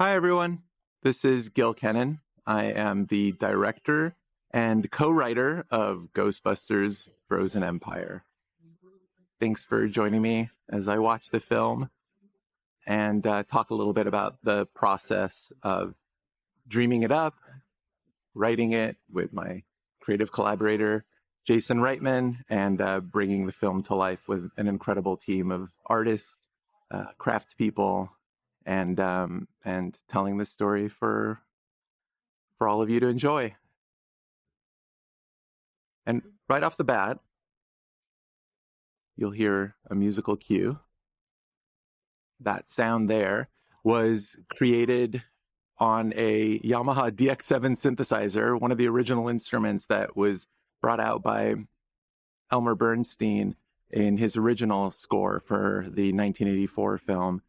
Hi, everyone. This is Gil Kenan. I am the director and co-writer of Ghostbusters Frozen Empire. Thanks for joining me as I watch the film and talk a little bit about the process of dreaming it up, writing it with my creative collaborator, Jason Reitman, and bringing the film to life with an incredible team of artists, craftspeople, and telling this story for all of you to enjoy. And right off the bat, you'll hear a musical cue. That sound there was created on a Yamaha DX7 synthesizer, one of the original instruments that was brought out by Elmer Bernstein in his original score for the 1984 film.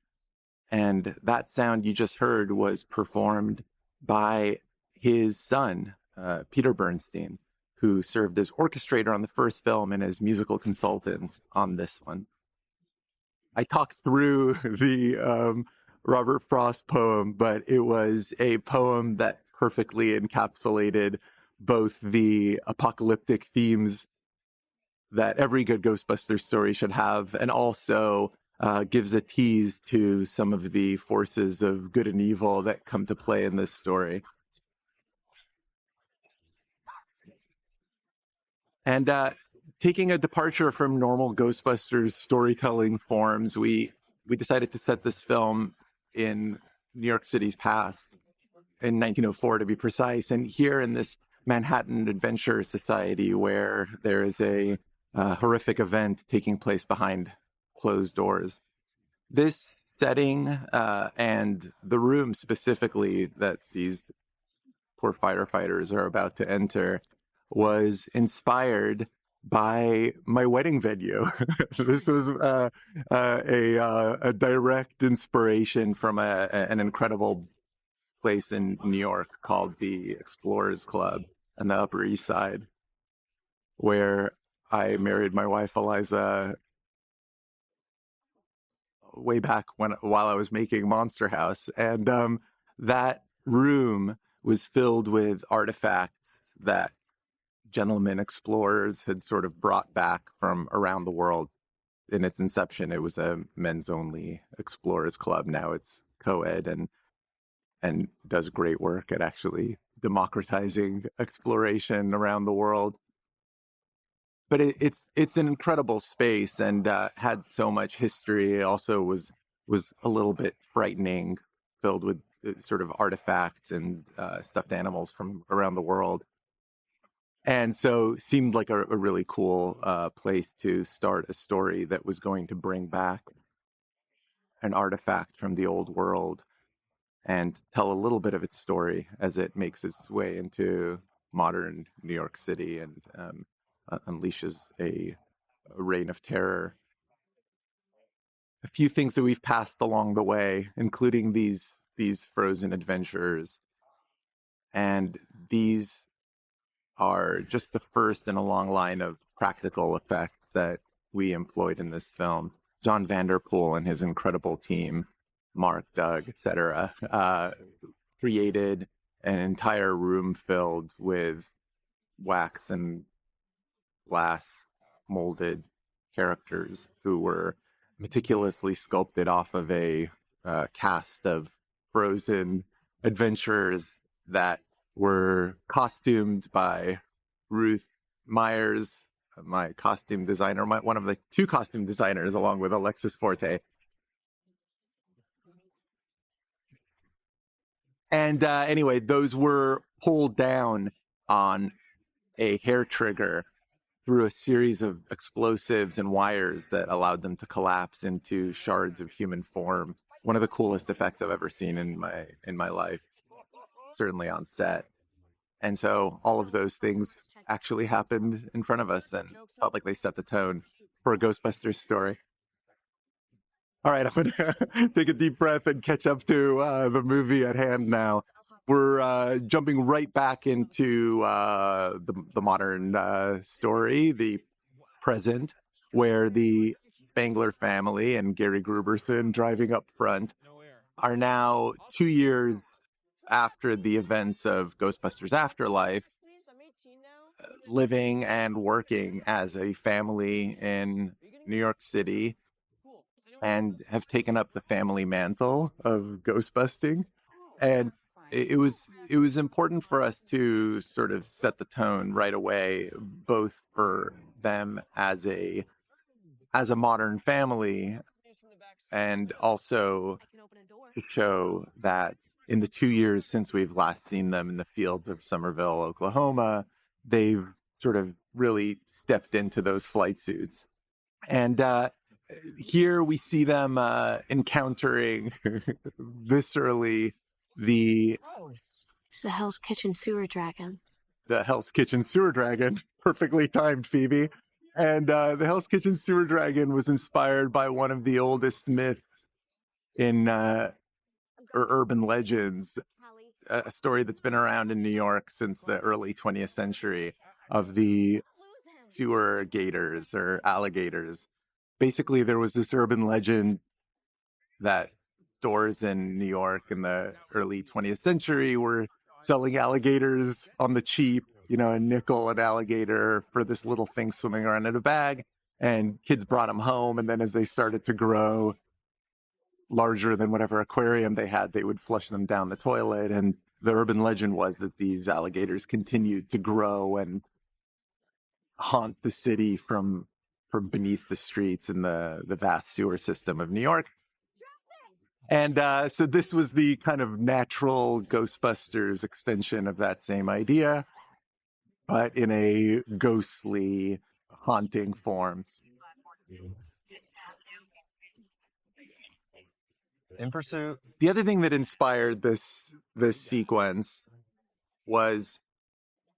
And that sound you just heard was performed by his son, Peter Bernstein, who served as orchestrator on the first film and as musical consultant on this one. I talked through the Robert Frost poem, but it was a poem that perfectly encapsulated both the apocalyptic themes that every good Ghostbusters story should have, and also gives a tease to some of the forces of good and evil that come to play in this story. And taking a departure from normal Ghostbusters storytelling forms, we decided to set this film in New York City's past, in 1904 to be precise, and here in this Manhattan Adventure Society where there is a horrific event taking place behind closed doors. This setting and the room specifically that these poor firefighters are about to enter was inspired by my wedding venue. This was a direct inspiration from an incredible place in New York called the Explorers Club on the Upper East Side, where I married my wife Eliza way back while I was making Monster House, and that room was filled with artifacts that gentlemen explorers had sort of brought back from around the world. In its inception, it was a men's-only explorers club. Now it's co-ed and does great work at actually democratizing exploration around the world. But it's an incredible space and had so much history. It also was a little bit frightening, filled with sort of artifacts and stuffed animals from around the world. And so seemed like a really cool place to start a story that was going to bring back an artifact from the old world and tell a little bit of its story as it makes its way into modern New York City and unleashes a reign of terror. A few things that we've passed along the way, including these frozen adventures, and these are just the first in a long line of practical effects that we employed in this film. John Vanderpool and his incredible team, Mark, Doug, etc., created an entire room filled with wax and glass molded characters who were meticulously sculpted off of a cast of frozen adventurers that were costumed by Ruth Myers, my costume designer, one of the two costume designers, along with Alexis Forte. And anyway, those were pulled down on a hair trigger through a series of explosives and wires that allowed them to collapse into shards of human form. One of the coolest effects I've ever seen in my life, certainly on set. And so all of those things actually happened in front of us and felt like they set the tone for a Ghostbusters story. All right, I'm going to take a deep breath and catch up to the movie at hand now. We're jumping right back into the modern story, the present, where the Spangler family and Gary Gruberson driving up front are now 2 years after the events of Ghostbusters Afterlife, living and working as a family in New York City and have taken up the family mantle of ghostbusting. And it was important for us to sort of set the tone right away, both for them as a modern family, and also to show that in the 2 years since we've last seen them in the fields of Somerville, Oklahoma, they've sort of really stepped into those flight suits. And here we see them encountering viscerally the It's the Hell's Kitchen sewer dragon. The Hell's Kitchen sewer dragon. Perfectly timed, Phoebe. And the Hell's Kitchen sewer dragon was inspired by one of the oldest myths in or urban legends, a story that's been around in New York since the early 20th century, of the sewer gators or alligators. Basically, there was this urban legend that stores in New York in the early 20th century were selling alligators on the cheap, a nickel an alligator for this little thing swimming around in a bag. And kids brought them home. And then as they started to grow larger than whatever aquarium they had, they would flush them down the toilet. And the urban legend was that these alligators continued to grow and haunt the city from beneath the streets in the vast sewer system of New York. And so this was the kind of natural Ghostbusters extension of that same idea, but in a ghostly, haunting form. In pursuit. The other thing that inspired this sequence was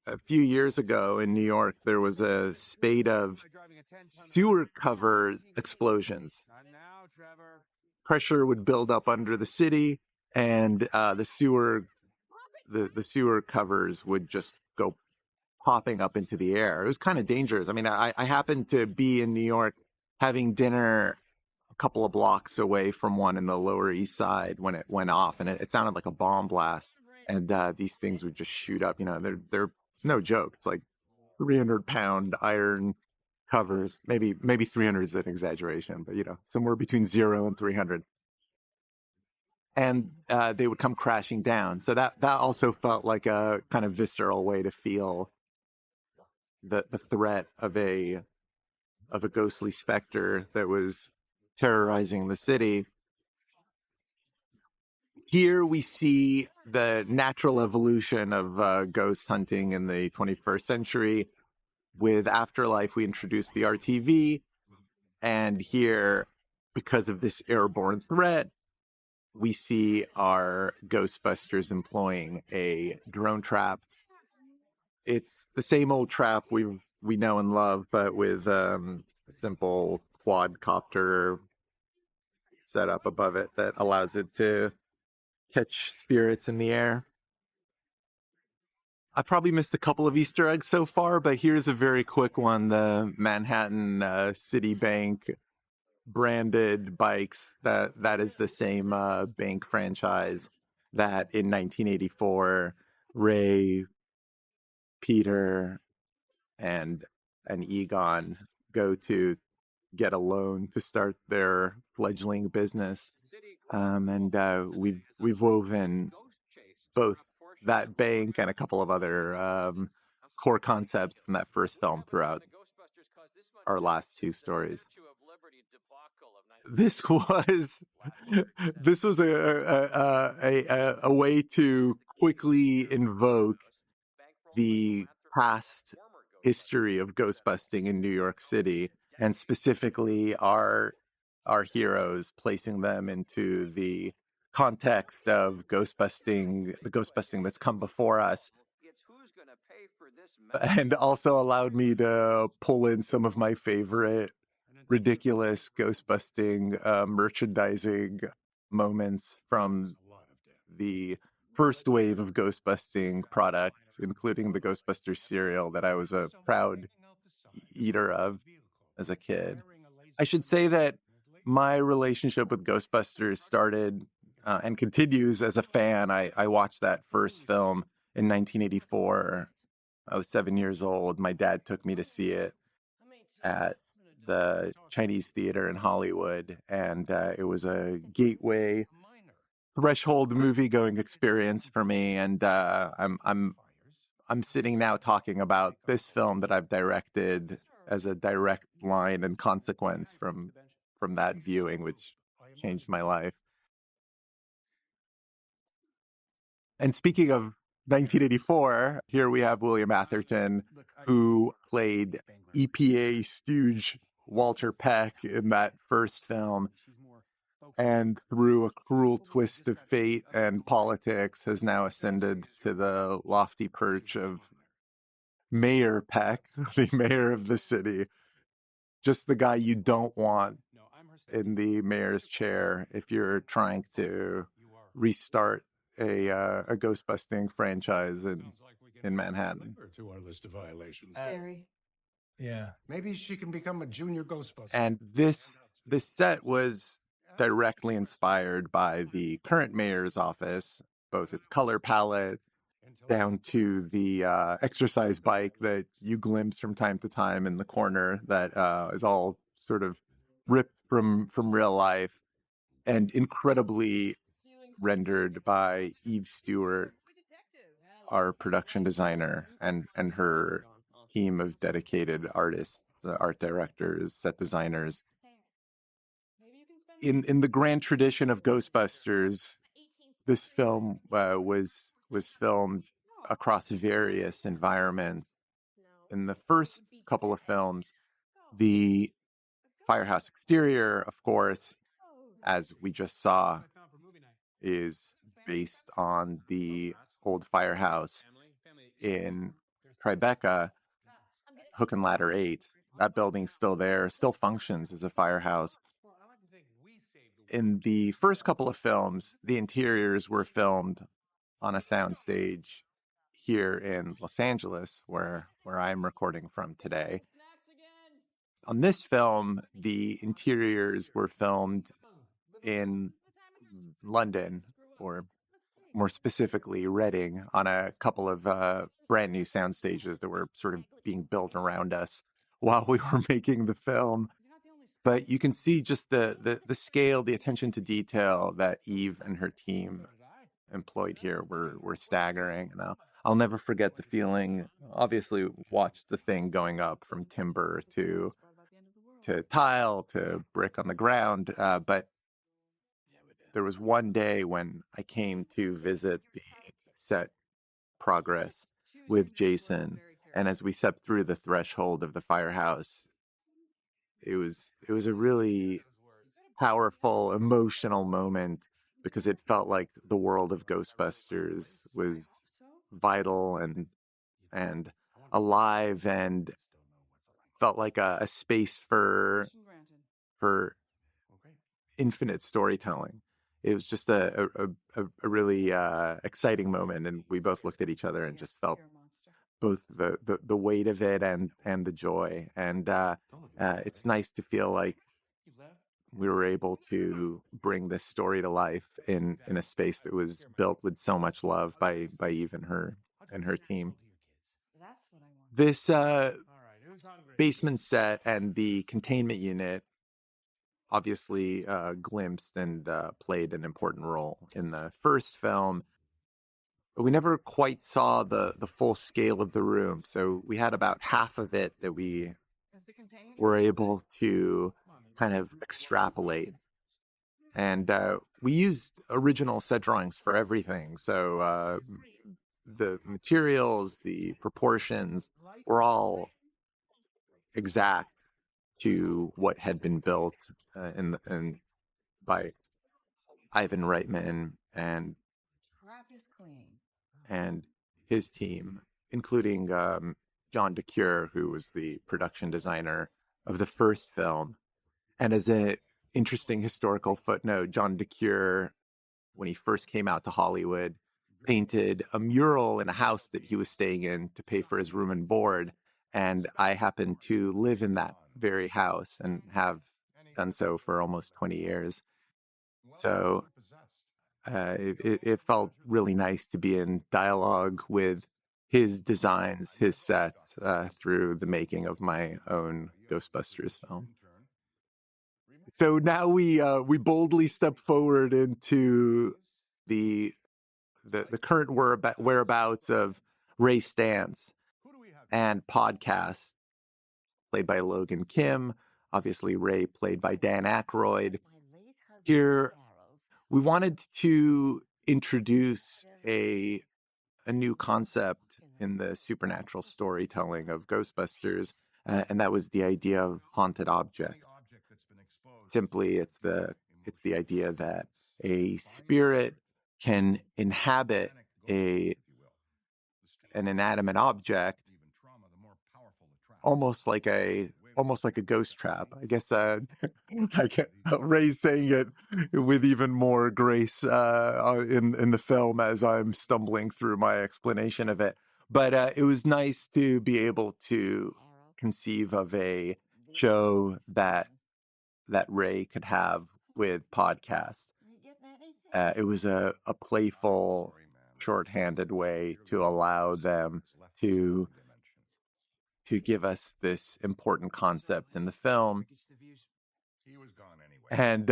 a few years ago in New York, there was a spate of sewer cover explosions. Pressure would build up under the city, and the sewer covers would just go popping up into the air. It was kind of dangerous. I mean, I happened to be in New York having dinner a couple of blocks away from one in the Lower East Side when it went off, and it sounded like a bomb blast. And these things would just shoot up. It's no joke. It's like 300-pound iron covers. Maybe 300 is an exaggeration, but somewhere between 0 and 300. And they would come crashing down. So that also felt like a kind of visceral way to feel the threat of a ghostly specter that was terrorizing the city. Here we see the natural evolution of ghost hunting in the 21st century. With Afterlife, we introduced the RTV. And here, because of this airborne threat, we see our Ghostbusters employing a drone trap. It's the same old trap we know and love, but with a simple quadcopter setup above it that allows it to catch spirits in the air. I probably missed a couple of Easter eggs so far, but here's a very quick one. The Manhattan Citibank branded bikes, that is the same bank franchise that in 1984 Ray, Peter, and Egon go to get a loan to start their fledgling business. And we've woven both that bank and a couple of other core concepts from that first film throughout our last two stories. This was a way to quickly invoke the past history of ghostbusting in New York City, and specifically our heroes, placing them into the context of the ghostbusting that's come before us, and also allowed me to pull in some of my favorite ridiculous ghostbusting merchandising moments from the first wave of ghostbusting products, including the Ghostbusters cereal that I was a proud eater of as a kid. I should say that my relationship with Ghostbusters started and continues as a fan. I watched that first film in 1984. I was 7 years old. My dad took me to see it at the Chinese Theater in Hollywood, and it was a gateway threshold movie going experience for me. And I'm sitting now talking about this film that I've directed as a direct line and consequence from that viewing, which changed my life. And speaking of 1984, here we have William Atherton, who played EPA stooge Walter Peck in that first film, and through a cruel twist of fate and politics has now ascended to the lofty perch of Mayor Peck, the mayor of the city. Just the guy you don't want in the mayor's chair if you're trying to restart a ghostbusting franchise in Manhattan. To our list of violations. Very. Yeah. Maybe she can become a junior Ghostbuster. And this set was directly inspired by the current mayor's office, both its color palette down to the exercise bike that you glimpse from time to time in the corner that is all sort of ripped from real life and incredibly rendered by Eve Stewart, our production designer, and her team of dedicated artists, art directors, set designers. In the grand tradition of Ghostbusters, this film was filmed across various environments. In the first couple of films, the firehouse exterior, of course, as we just saw, is based on the old firehouse in Tribeca, Hook and Ladder 8. That building's still there, still functions as a firehouse. In the first couple of films, the interiors were filmed on a soundstage here in Los Angeles, where I'm recording from today. On this film, the interiors were filmed in London, or more specifically Reading, on a couple of brand new sound stages that were sort of being built around us while we were making the film. But you can see just the scale, the attention to detail that Eve and her team employed here were staggering. And I'll never forget the feeling. Obviously, watched the thing going up from timber to tile to brick on the ground, but there was one day when I came to visit the set progress with Jason, and as we stepped through the threshold of the firehouse, it was a really powerful, emotional moment, because it felt like the world of Ghostbusters was vital and alive, and felt like a space for infinite storytelling. It was just a really exciting moment, and we both looked at each other and just felt both the weight of it and the joy. And it's nice to feel like we were able to bring this story to life in a space that was built with so much love by Eve and her team. This basement set and the containment unit obviously glimpsed and played an important role in the first film, but we never quite saw the full scale of the room. So we had about half of it that we were able to kind of extrapolate. And we used original set drawings for everything. So the materials, the proportions were all exact to what had been built by Ivan Reitman and his team, including John DeCure, who was the production designer of the first film. And as an interesting historical footnote, John DeCure, when he first came out to Hollywood, painted a mural in a house that he was staying in to pay for his room and board. And I happened to live in that very house and have done so for almost 20 years. So it felt really nice to be in dialogue with his designs, his sets, through the making of my own Ghostbusters film. So now we boldly step forward into the current whereabouts of Ray Stantz and podcast, played by Logan Kim. Obviously, Ray played by Dan Aykroyd. Here, we wanted to introduce a new concept in the supernatural storytelling of Ghostbusters, and that was the idea of haunted object. Simply, it's the idea that a spirit can inhabit an inanimate object, almost like a ghost trap. I guess Ray's saying it with even more grace in the film as I'm stumbling through my explanation of it. But it was nice to be able to conceive of a show that Ray could have with podcast. It was a playful, shorthanded way to allow them to give us this important concept in the film. And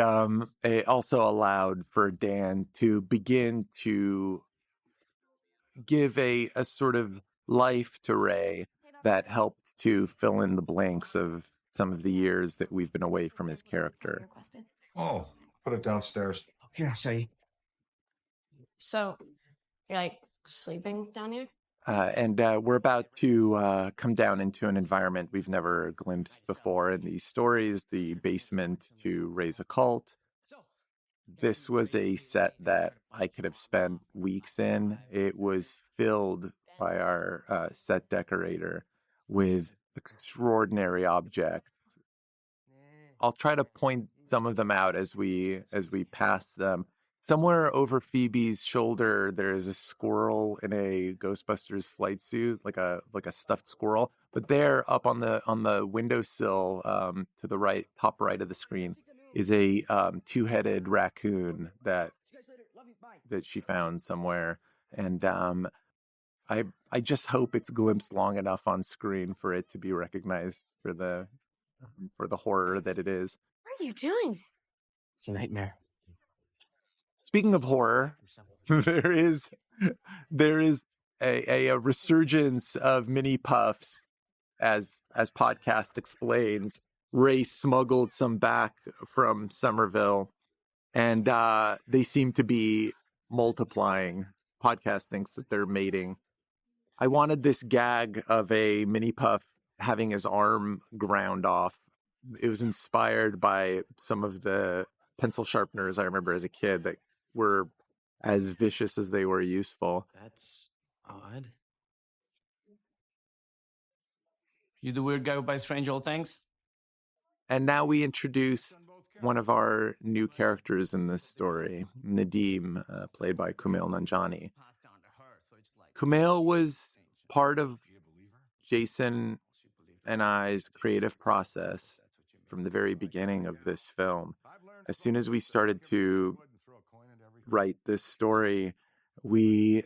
it also allowed for Dan to begin to give a sort of life to Ray that helped to fill in the blanks of some of the years that we've been away from his character. Oh, put it downstairs. Here, I'll show you. So, you're like sleeping down here? And we're about to come down into an environment we've never glimpsed before in these stories, the basement to raise a cult. This was a set that I could have spent weeks in. It was filled by our set decorator with extraordinary objects. I'll try to point some of them out as we pass them. Somewhere over Phoebe's shoulder, there is a squirrel in a Ghostbusters flight suit, like a stuffed squirrel. But there, up on the windowsill, to the right, top right of the screen, is a two-headed raccoon that she found somewhere, and I just hope it's glimpsed long enough on screen for it to be recognized for the horror that it is. What are you doing? It's a nightmare. Speaking of horror, there is a resurgence of mini puffs, as podcast explains. Ray smuggled some back from Somerville, and they seem to be multiplying. Podcast thinks that they're mating. I wanted this gag of a mini puff having his arm ground off. It was inspired by some of the pencil sharpeners I remember as a kid that were as vicious as they were useful. That's odd. You the weird guy who buys strange old things? And now we introduce one of our new characters in this story, Nadim, played by Kumail Nanjiani. Kumail was part of Jason and I's creative process from the very beginning of this film. As soon as we started to write this story, we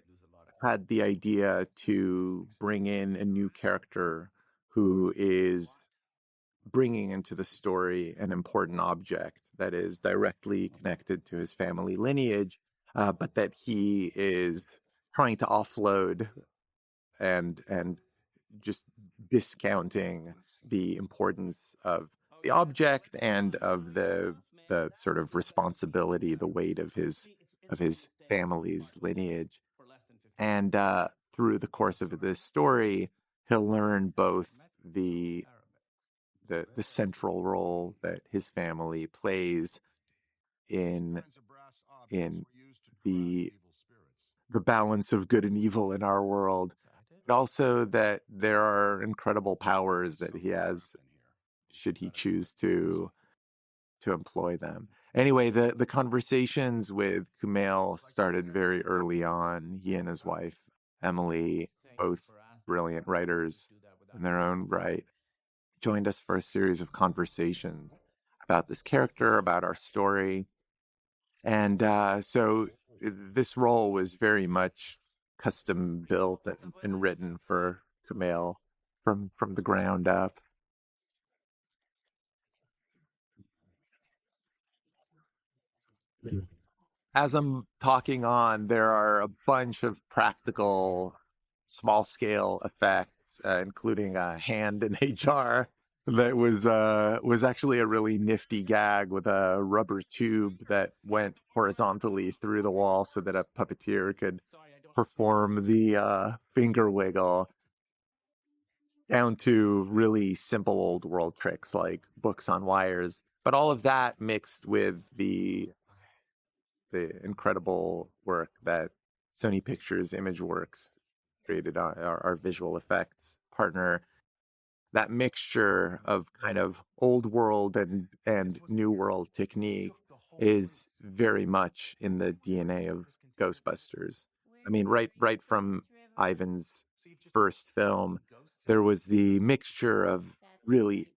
had the idea to bring in a new character who is bringing into the story an important object that is directly connected to his family lineage, but that he is trying to offload and just discounting the importance of the object and of the sort of responsibility, the weight of his family's lineage. And through the course of this story, he'll learn both the central role that his family plays in the balance of good and evil in our world, but also that there are incredible powers that he has should he choose to employ them. Anyway, the conversations with Kumail started very early on. He and his wife, Emily, both brilliant writers in their own right, joined us for a series of conversations about this character, about our story. And so this role was very much custom built and written for Kumail from the ground up. As I'm talking on, there are a bunch of practical small scale effects, including a hand in HR that was actually a really nifty gag with a rubber tube that went horizontally through the wall so that a puppeteer could perform the finger wiggle, down to really simple old world tricks like books on wires. But all of that mixed with the incredible work that Sony Pictures ImageWorks created, our visual effects partner. That mixture of kind of old world and new world technique is very much in the DNA of Ghostbusters. I mean, right from Ivan's first film, there was the mixture of really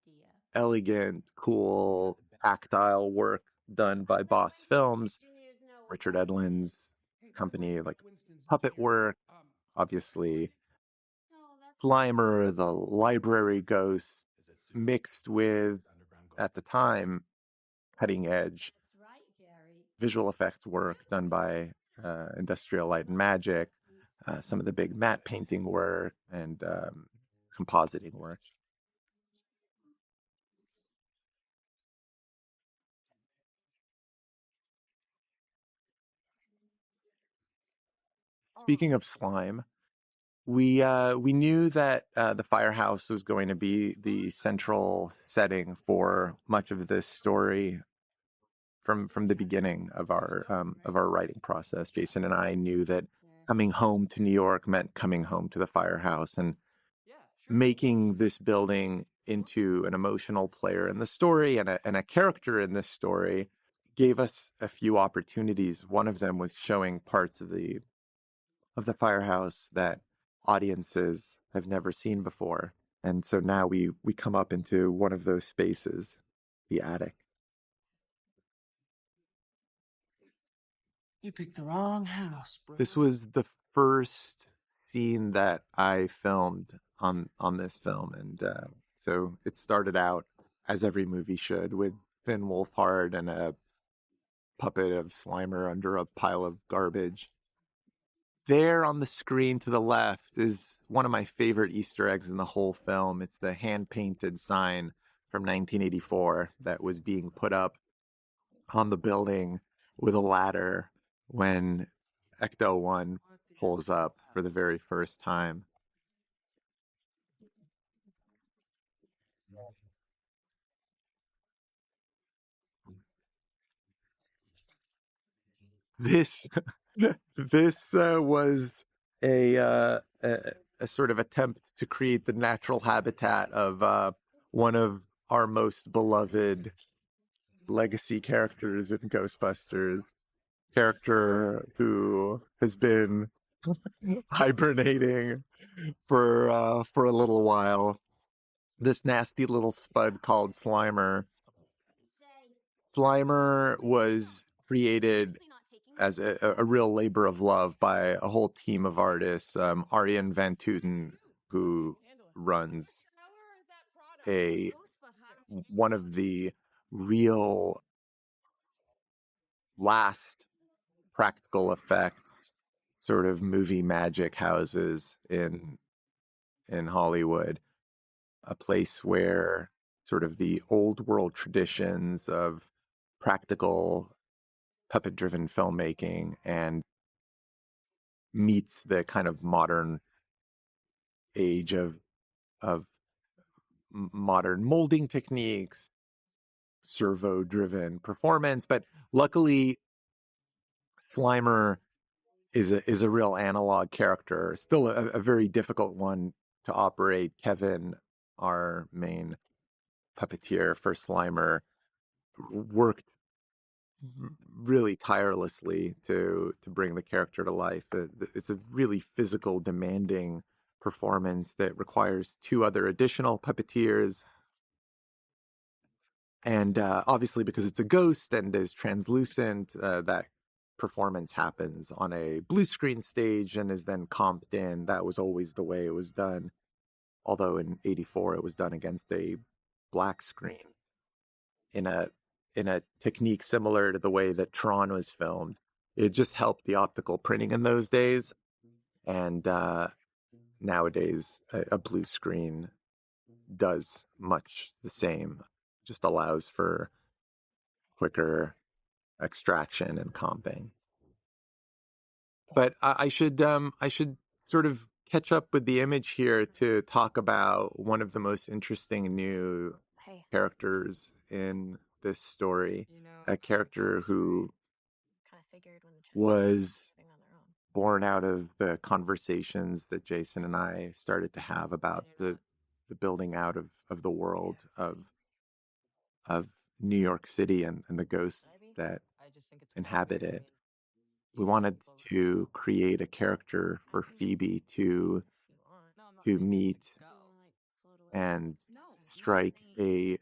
elegant, cool, tactile work done by Boss Films, Richard Edlund's company, like puppet work, obviously Slimer, the library ghost, mixed with, at the time, cutting edge visual effects work done by Industrial Light and Magic, some of the big matte painting work and compositing work. Speaking of slime, we knew that the firehouse was going to be the central setting for much of this story from the beginning of our writing process. Jason and I knew that coming home to New York meant coming home to the firehouse, and making this building into an emotional player in the story and a character in this story gave us a few opportunities. One of them was showing parts of the firehouse that audiences have never seen before. And so now we come up into one of those spaces, the attic. You picked the wrong house, bro. This was the first scene that I filmed on this film, and so it started out, as every movie should, with Finn Wolfhard and a puppet of Slimer under a pile of garbage. There on the screen to the left is one of my favorite Easter eggs in the whole film. It's the hand-painted sign from 1984 that was being put up on the building with a ladder when Ecto-1 pulls up for the very first time. This was a sort of attempt to create the natural habitat of one of our most beloved legacy characters in Ghostbusters, character who has been hibernating for a little while. This nasty little spud called Slimer. Slimer was created as a real labor of love by a whole team of artists. Arjen van Tuten, who runs one of the real last practical effects sort of movie magic houses in Hollywood, a place where sort of the old world traditions of practical puppet driven filmmaking and meets the kind of modern age of modern molding techniques, servo driven performance. But luckily Slimer is a real analog character, still a very difficult one to operate. Kevin, our main puppeteer for Slimer, worked really tirelessly to bring the character to life. It's a really physical, demanding performance that requires two other additional puppeteers. And obviously, because it's a ghost and is translucent, that performance happens on a blue screen stage and is then comped in. That was always the way it was done. Although in '84 it was done against a black screen in a technique similar to the way that Tron was filmed. It just helped the optical printing in those days. And nowadays, a blue screen does much the same, just allows for quicker extraction and comping. But I should sort of catch up with the image here to talk about one of the most interesting new Hey, characters in this story, a character who kind of figured when the chess was playing on their own. born out of the conversations that Jason and I started to have about the building out of the world of New York City and the ghosts that inhabit it. We wanted to create a character for Phoebe to meet and strike a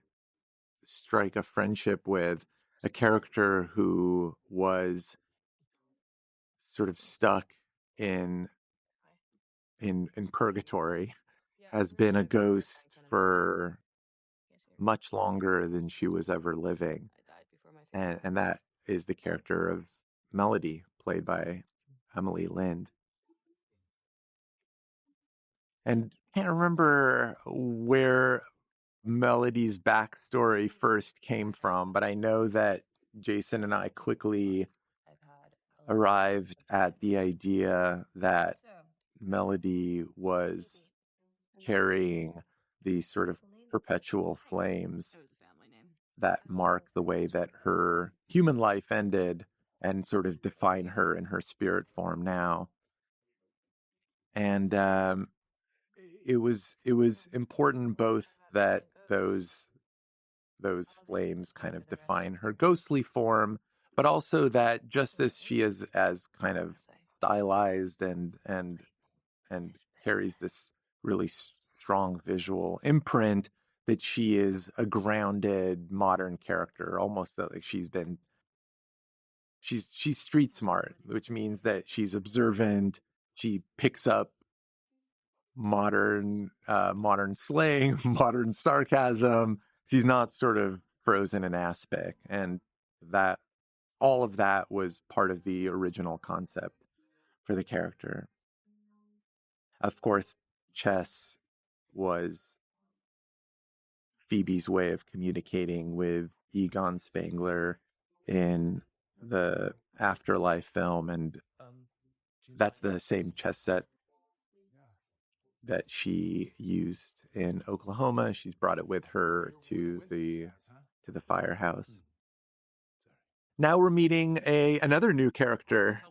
friendship with, a character who was sort of stuck in purgatory, has been a ghost for much longer than she was ever living. And that is the character of Melody, played by Emily Lind. And can't remember where Melody's backstory first came from, but I know that Jason and I quickly arrived at the idea that Melody was carrying these sort of perpetual flames that mark the way that her human life ended and sort of define her in her spirit form now. And it was important both that those flames kind of define her ghostly form, but also that just as she is as kind of stylized and carries this really strong visual imprint, that she is a grounded modern character, almost like she's street smart, which means that she's observant. She picks up modern slang, modern sarcasm. She's not sort of frozen in aspic, and that all of that was part of the original concept for the character. Of course, chess was Phoebe's way of communicating with Egon Spengler in the Afterlife film, and that's the same chess set that she used in Oklahoma. She's brought it with her to the firehouse. Now we're meeting another new character,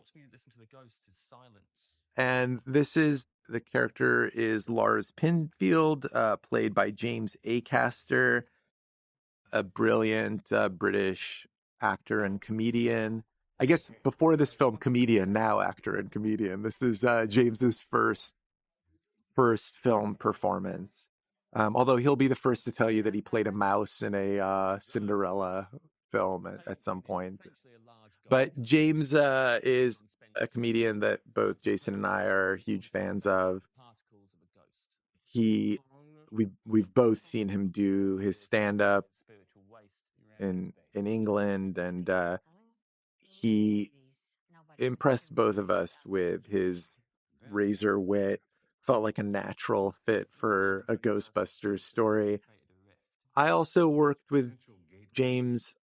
and the character is Lars Pinfield, played by James Acaster, a brilliant British actor and comedian. I guess before this film, comedian, now actor and comedian. This is James's first film performance. Although he'll be the first to tell you that he played a mouse in a Cinderella film at some point. But James is a comedian that both Jason and I are huge fans of. We've both seen him do his stand-up in England, and he impressed both of us with his razor wit. Felt like a natural fit for a Ghostbusters story. I also worked with James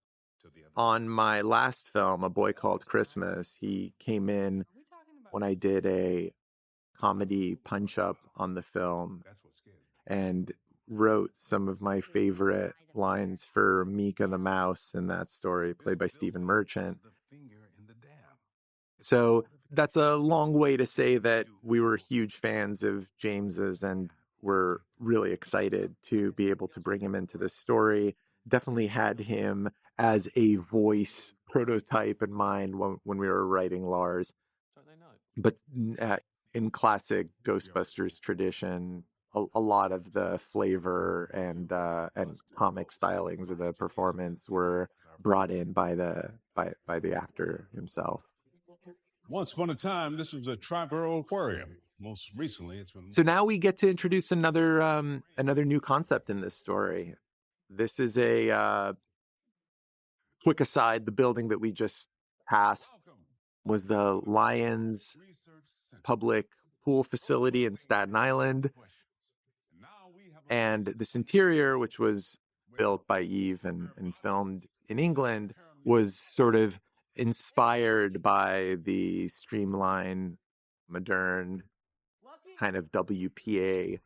on my last film, A Boy Called Christmas. He came in when I did a comedy punch-up on the film and wrote some of my favorite lines for Mika the Mouse in that story, played by Stephen Merchant. So that's a long way to say that we were huge fans of James's, and we're really excited to be able to bring him into this story. Definitely had him as a voice prototype in mind when we were writing Lars. But in classic Ghostbusters tradition, a lot of the flavor and comic stylings of the performance were brought in by the actor himself. Once upon a time, this was a Triborough aquarium. Most recently, it's been... So now we get to introduce another new concept in this story. This is a quick aside. The building that we just passed was the Lions public pool facility in Staten Island. And this interior, which was built by Eve and filmed in England, was sort of inspired by the streamlined, modern kind of WPA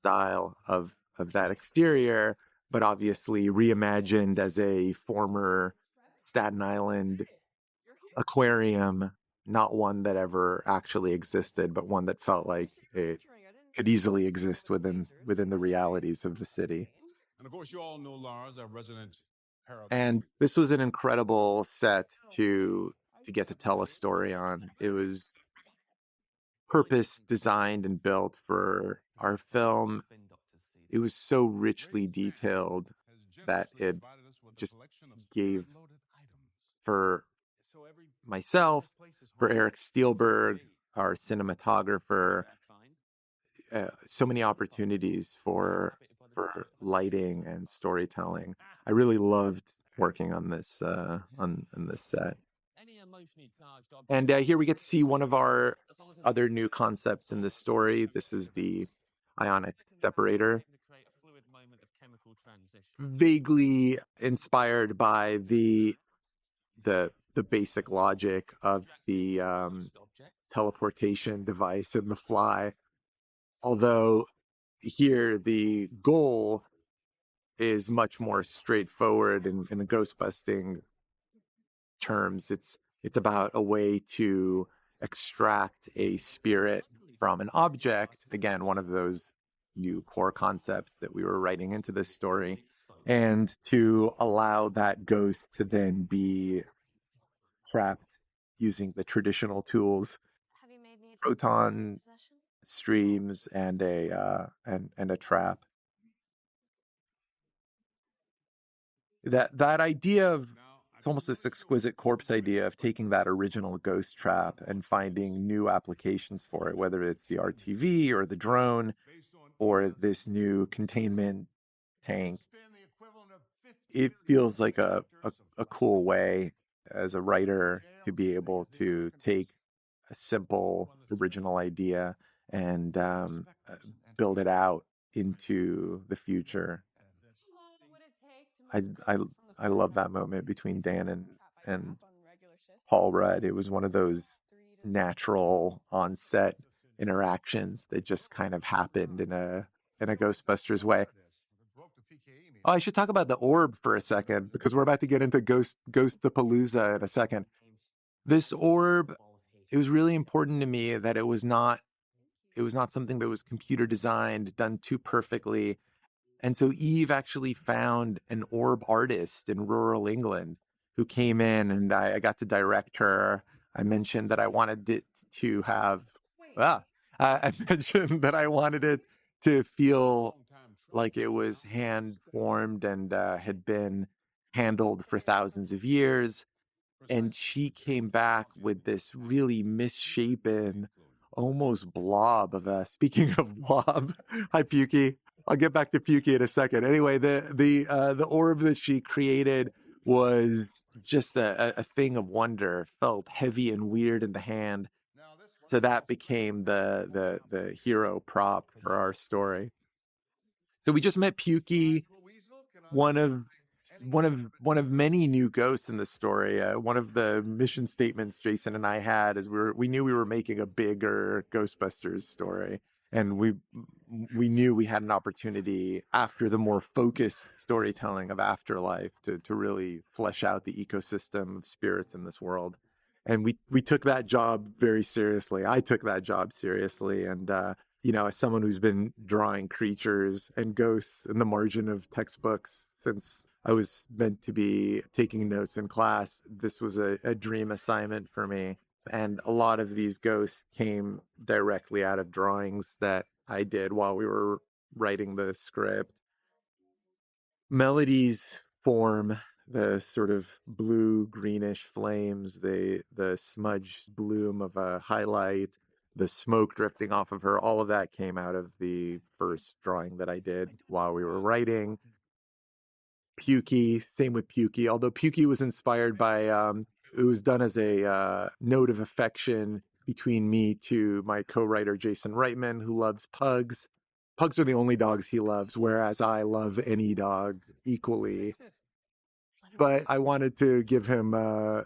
style of that exterior, but obviously reimagined as a former Staten Island aquarium, not one that ever actually existed, but one that felt like it could easily exist within the realities of the city. And of course, you all know Lars, our resident parapet. And this was an incredible set to get to tell a story on. It was purpose designed and built for our film. It was so richly detailed that it just gave, for myself, for Eric Steelberg, our cinematographer, so many opportunities for lighting and storytelling. I really loved working on this on this set. And here we get to see one of our other new concepts in this story. This is the ionic separator, vaguely inspired by the basic logic of the teleportation device in The Fly. Although here the goal is much more straightforward in the ghostbusting terms. It's about a way to extract a spirit from an object. Again, one of those new core concepts that we were writing into this story, and to allow that ghost to then be trapped using the traditional tools, proton streams and a trap. That idea of, it's almost this exquisite corpse idea of taking that original ghost trap and finding new applications for it, whether it's the RTV or the drone or this new containment tank. It feels like a cool way as a writer to be able to take a simple original idea and build it out into the future. I love that moment between Dan and Paul Rudd. It was one of those natural on-set interactions that just kind of happened in a Ghostbusters way. Oh, I should talk about the orb for a second, because we're about to get into Ghostapalooza in a second. This orb, it was really important to me that it was not something that was computer designed, done too perfectly. And so Eve actually found an orb artist in rural England who came in, and I got to direct her. I mentioned that I wanted it to have, I mentioned that I wanted it to feel like it was hand formed and had been handled for thousands of years. And she came back with this really misshapen, almost blob of a, speaking of blob, hi Pukey. I'll get back to Pukey in a second. Anyway, the orb that she created was just a thing of wonder, felt heavy and weird in the hand. So that became the hero prop for our story. So we just met Pukey, one of many new ghosts in the story. One of the mission statements Jason and I had is we knew we were making a bigger Ghostbusters story, and we knew we had an opportunity after the more focused storytelling of Afterlife to really flesh out the ecosystem of spirits in this world. And we took that job very seriously. I took that job seriously, and as someone who's been drawing creatures and ghosts in the margin of textbooks since I was meant to be taking notes in class, this was a dream assignment for me. And a lot of these ghosts came directly out of drawings that I did while we were writing the script. Melodies form the sort of blue greenish flames, the smudged bloom of a highlight, the smoke drifting off of her, all of that came out of the first drawing that I did while we were writing. Pukey, same with Pukey, although Pukey was inspired by, it was done as a note of affection between me to my co-writer Jason Reitman, who loves pugs. Pugs are the only dogs he loves, whereas I love any dog equally. But I wanted to give him a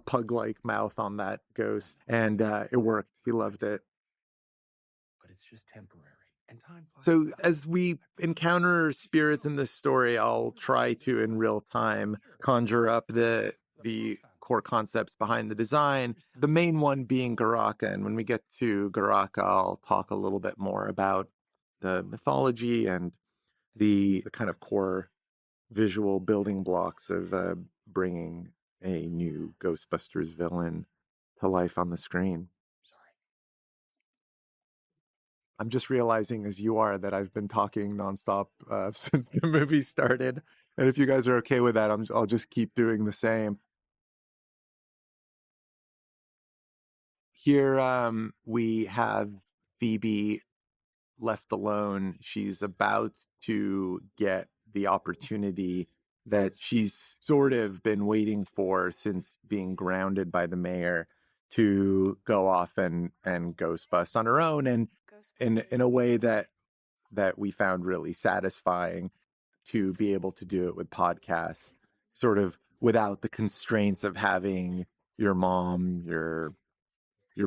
pug-like mouth on that ghost, and it worked. He loved it. But it's just temporary. And time. So as we encounter spirits in this story, I'll try to, in real time, conjure up the core concepts behind the design, the main one being Garaka. And when we get to Garaka, I'll talk a little bit more about the mythology and the kind of core visual building blocks of bringing a new Ghostbusters villain to life on the screen. I'm just realizing, as you are, that I've been talking nonstop since the movie started. And if you guys are okay with that, I'll just keep doing the same. Here we have Phoebe left alone. She's about to get the opportunity that she's sort of been waiting for since being grounded by the mayor to go off and ghost bust on her own, and in a way that we found really satisfying, to be able to do it with podcasts, sort of without the constraints of having your mom, your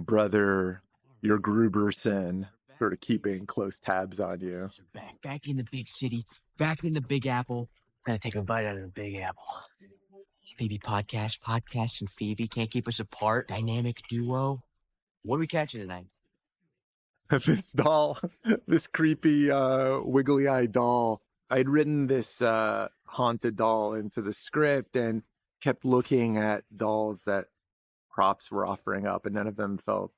brother, your Gruberson sort of keeping close tabs on you. Back in the big city, back in the Big Apple. Gotta take a bite out of the Big Apple. Phoebe podcast and Phoebe can't keep us apart. Dynamic duo. What are we catching tonight? This doll, this creepy, wiggly-eyed doll. I'd written this haunted doll into the script and kept looking at dolls that props were offering up, and none of them felt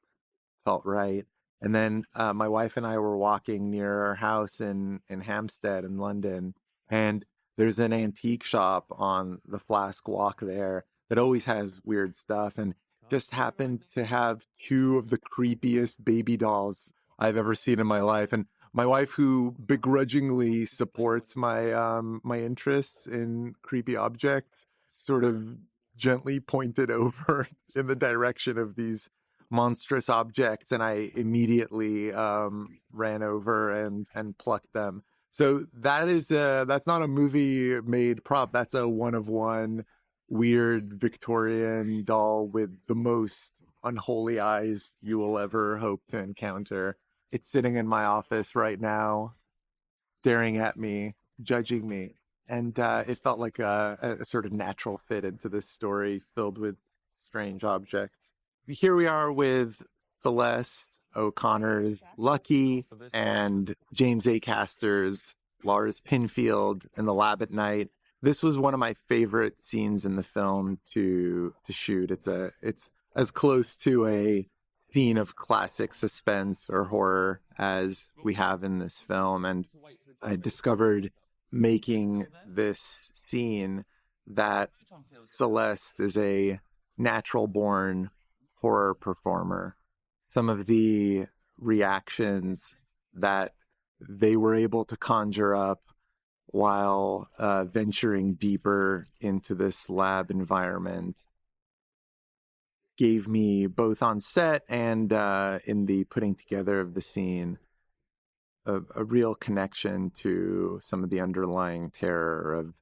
right. And then my wife and I were walking near our house in Hampstead in London, and there's an antique shop on the Flask Walk there that always has weird stuff, and just happened to have two of the creepiest baby dolls I've ever seen in my life. And my wife, who begrudgingly supports my my interests in creepy objects, sort of gently pointed over in the direction of these monstrous objects, and I immediately ran over and plucked them. So that's not a movie made prop. That's a one of one weird Victorian doll with the most unholy eyes you will ever hope to encounter. It's sitting in my office right now, staring at me, judging me. And it felt like a sort of natural fit into this story filled with strange objects. Here we are with Celeste O'Connor's Lucky and James Acaster's Lars Pinfield in the lab at night. This was one of my favorite scenes in the film to shoot. It's as close to a scene of classic suspense or horror as we have in this film. And I discovered making this scene that Celeste is a natural born horror performer. Some of the reactions that they were able to conjure up while venturing deeper into this lab environment gave me, both on set and in the putting together of the scene, a real connection to some of the underlying terror of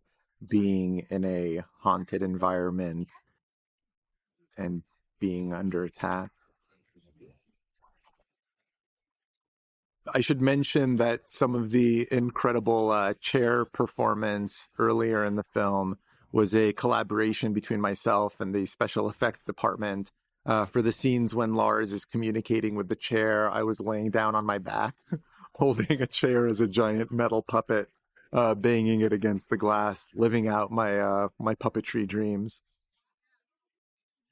being in a haunted environment and being under attack. I should mention that some of the incredible chair performance earlier in the film was a collaboration between myself and the special effects department. For the scenes when Lars is communicating with the chair, I was laying down on my back, holding a chair as a giant metal puppet, banging it against the glass, living out my my puppetry dreams.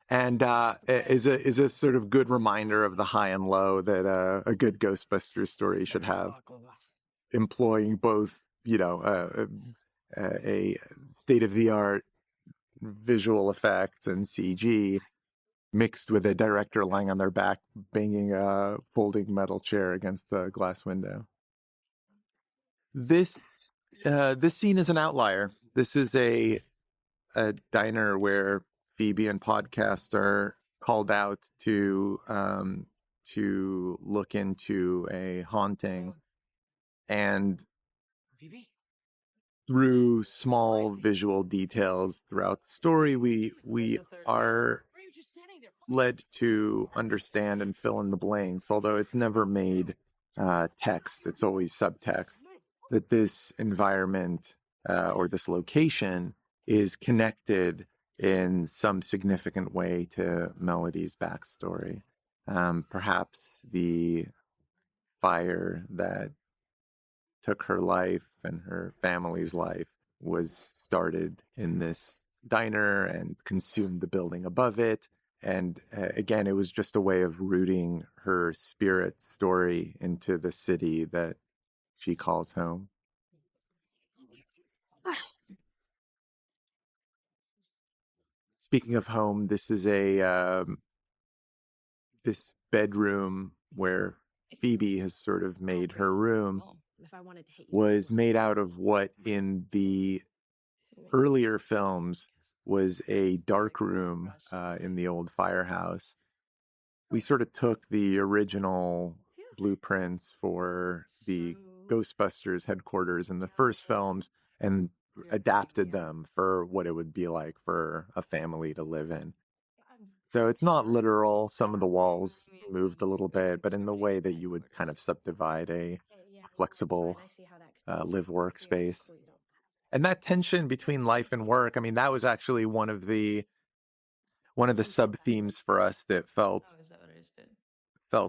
And is a sort of good reminder of the high and low that a good Ghostbusters story should have, employing both, a state of the art visual effects and CG mixed with a director lying on their back banging a folding metal chair against the glass window. This scene is an outlier. This is a diner where Phoebe and Podcast are called out to look into a haunting, and through small visual details throughout the story, we are led to understand and fill in the blanks, although it's never made text, it's always subtext, that this environment or this location is connected in some significant way to Melody's backstory. Perhaps the fire that took her life and her family's life was started in this diner and consumed the building above it. And again, it was just a way of rooting her spirit story into the city that she calls home. Speaking of home, this is this bedroom where Phoebe has sort of made her room was made out of what in the earlier films was a dark room in the old firehouse. We sort of took the original blueprints for the Ghostbusters headquarters in the first films and adapted them for what it would be like for a family to live in. So it's not literal. Some of the walls moved a little bit, but in the way that you would kind of subdivide a flexible live workspace. And that tension between life and work, I mean, that was actually one of the sub themes for us that felt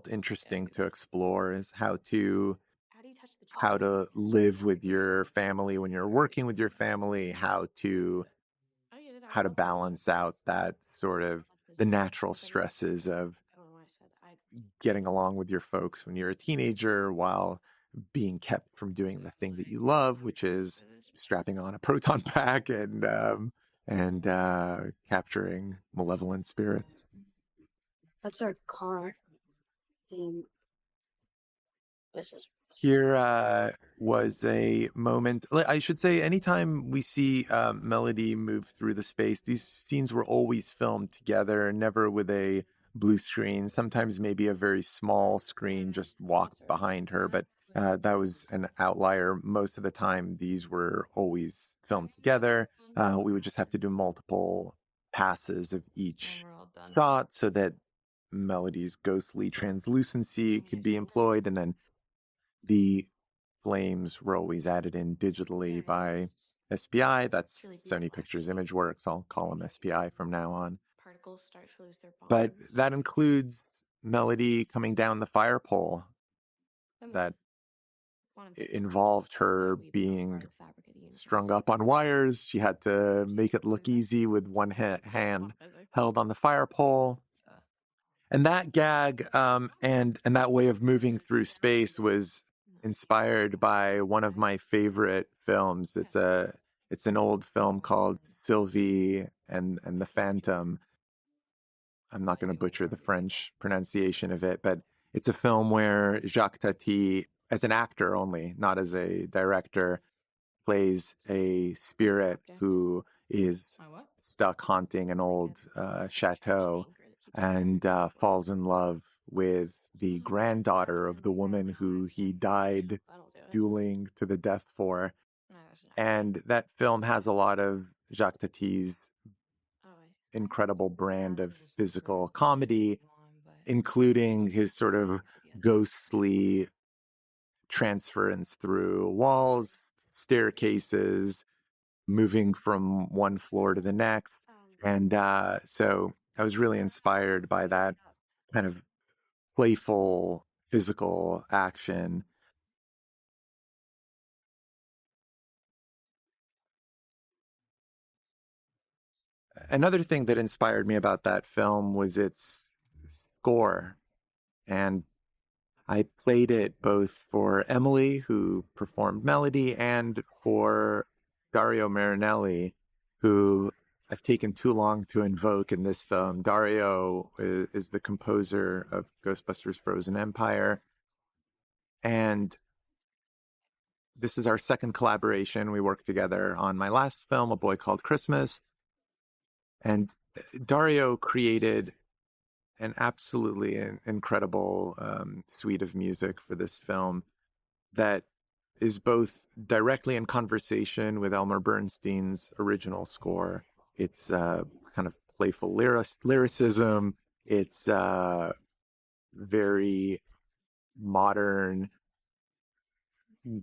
interesting to explore, is how to live with your family when you're working with your family, how to balance out that sort of the natural stresses of getting along with your folks when you're a teenager while being kept from doing the thing that you love, which is strapping on a proton pack and capturing malevolent spirits. That's our car. This is Here was a moment, I should say, anytime we see Melody move through the space, these scenes were always filmed together, never with a blue screen, sometimes maybe a very small screen just walked behind her, but that was an outlier. Most of the time, these were always filmed together. We would just have to do multiple passes of each shot so that Melody's ghostly translucency could be employed, and then the flames were always added in digitally by SPI. That's Sony Pictures Imageworks. I'll call them SPI from now on. But that includes Melody coming down the fire pole. That involved her being strung up on wires. She had to make it look easy with one hand held on the fire pole. And that gag and that way of moving through space was inspired by one of my favorite films. It's an old film called Sylvie and the Phantom. I'm not going to butcher the French pronunciation of it, but it's a film where Jacques Tati, as an actor only, not as a director, plays a spirit who is stuck haunting an old chateau and falls in love with the granddaughter of the woman who he died dueling to the death for. And that film has a lot of Jacques Tati's incredible brand of physical comedy, including his sort of ghostly transference through walls, staircases, moving from one floor to the next. And so I was really inspired by that kind of playful physical action. Another thing that inspired me about that film was its score. And I played it both for Emily, who performed Melody, and for Dario Marinelli, who I've taken too long to invoke in this film. Dario is the composer of Ghostbusters Frozen Empire. And this is our second collaboration. We worked together on my last film, A Boy Called Christmas. And Dario created an absolutely incredible suite of music for this film that is both directly in conversation with Elmer Bernstein's original score. It's kind of playful lyricism. It's very modern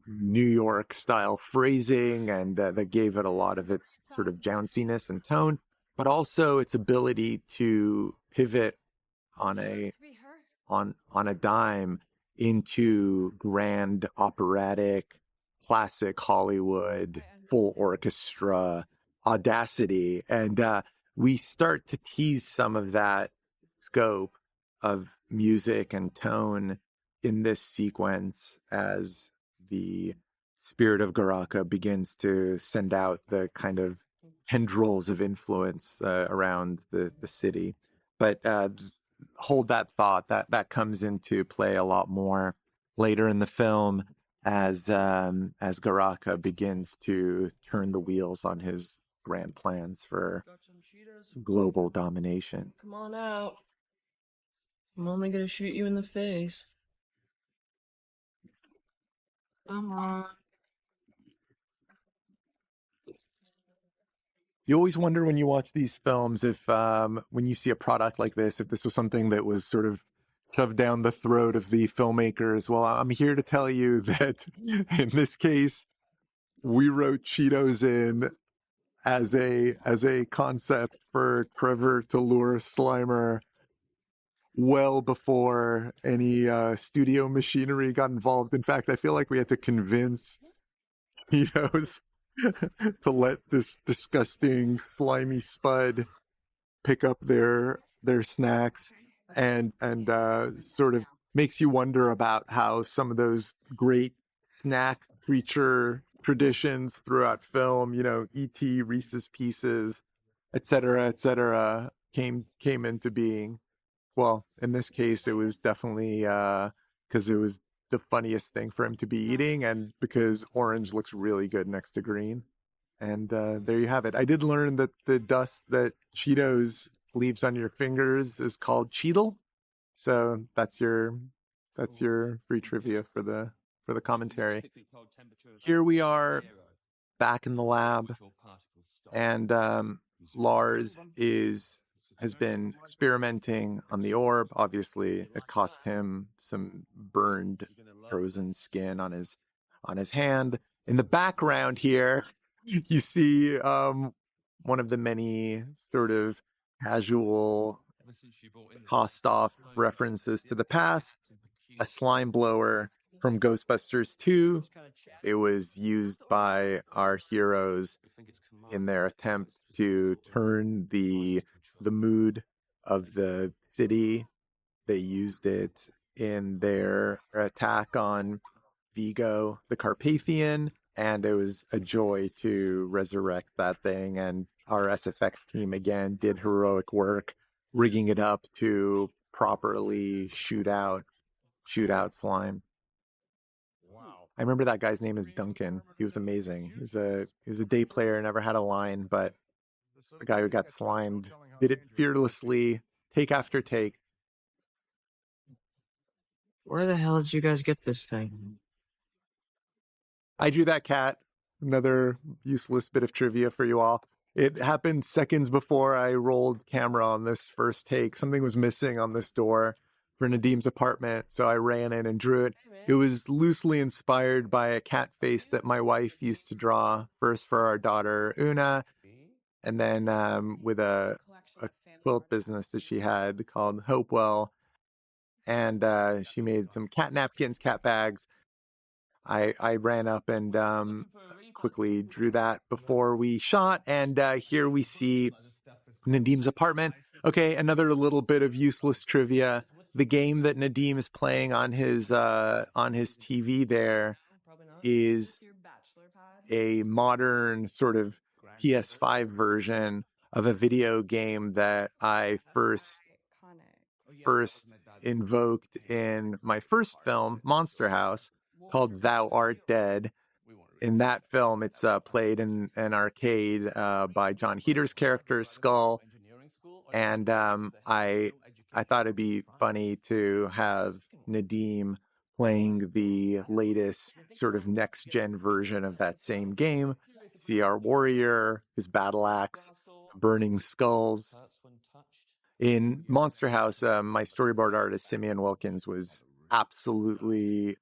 New York style phrasing, and that gave it a lot of its sort of jounciness and tone, but also its ability to pivot on a dime into grand operatic, classic Hollywood, full orchestra audacity. And we start to tease some of that scope of music and tone in this sequence as the spirit of Garaka begins to send out the kind of tendrils of influence around the city. But hold that thought, that comes into play a lot more later in the film as Garaka begins to turn the wheels on his grand plans for global domination. Come on out. I'm only gonna shoot you in the face. Come on. You always wonder when you watch these films if when you see a product like this, if this was something that was sort of shoved down the throat of the filmmakers. Well, I'm here to tell you that in this case, we wrote Cheetos in as a concept for Trevor to lure Slimer well before any studio machinery got involved. In fact, I feel like we had to convince Cheetos to let this disgusting, slimy spud pick up their snacks, and sort of makes you wonder about how some of those great snack creature traditions throughout film, E.T., Reese's Pieces, et cetera, came into being. Well, in this case, it was definitely because it was the funniest thing for him to be eating, and because orange looks really good next to green. And there you have it. I did learn that the dust that Cheetos leaves on your fingers is called Cheetle. So that's your free trivia for the commentary. Here we are back in the lab, and Lars has been experimenting on the orb. Obviously, it cost him some burned, frozen skin on his hand. In the background here, you see one of the many sort of casual tossed-off references to the past, a slime blower from Ghostbusters 2. It was used by our heroes in their attempt to turn the mood of the city. They used it in their attack on Vigo the Carpathian, and it was a joy to resurrect that thing. And our SFX team again did heroic work rigging it up to properly shoot out slime. Wow. I remember that guy's name is Duncan. He was amazing. He was a day player, never had a line, but the guy who got slimed did it fearlessly, take after take. Where the hell did you guys get this thing? I drew that cat. Another useless bit of trivia for you all. It happened seconds before I rolled camera on this first take. Something was missing on this door for Nadim's apartment, so I ran in and drew it. It was loosely inspired by a cat face that my wife used to draw, first for our daughter Una, and then with a quilt business that she had called Hopewell. And she made some cat napkins, cat bags. I ran up and quickly drew that before we shot. And here we see Nadim's apartment. Okay, another little bit of useless trivia. The game that Nadim is playing on his TV there is a modern sort of PS5 version of a video game that I first invoked in my first film, Monster House, called Thou Art Dead. In that film, it's played in an arcade by John Heater's character, Skull. And I thought it'd be funny to have Nadim playing the latest sort of next-gen version of that same game. See our warrior, his battle axe, burning skulls. In Monster House, my storyboard artist, Simeon Wilkins, was absolutely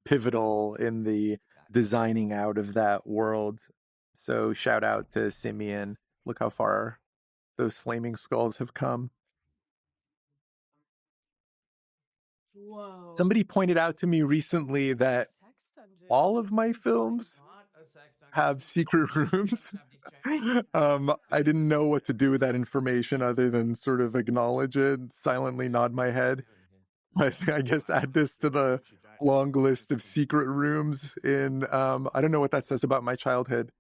pivotal in the designing out of that world. So shout out to Simeon. Look how far those flaming skulls have come. Whoa. Somebody pointed out to me recently that all of my films have secret rooms. I didn't know what to do with that information other than sort of acknowledge it, silently nod my head. But I guess add this to the long list of secret rooms in, I don't know what that says about my childhood.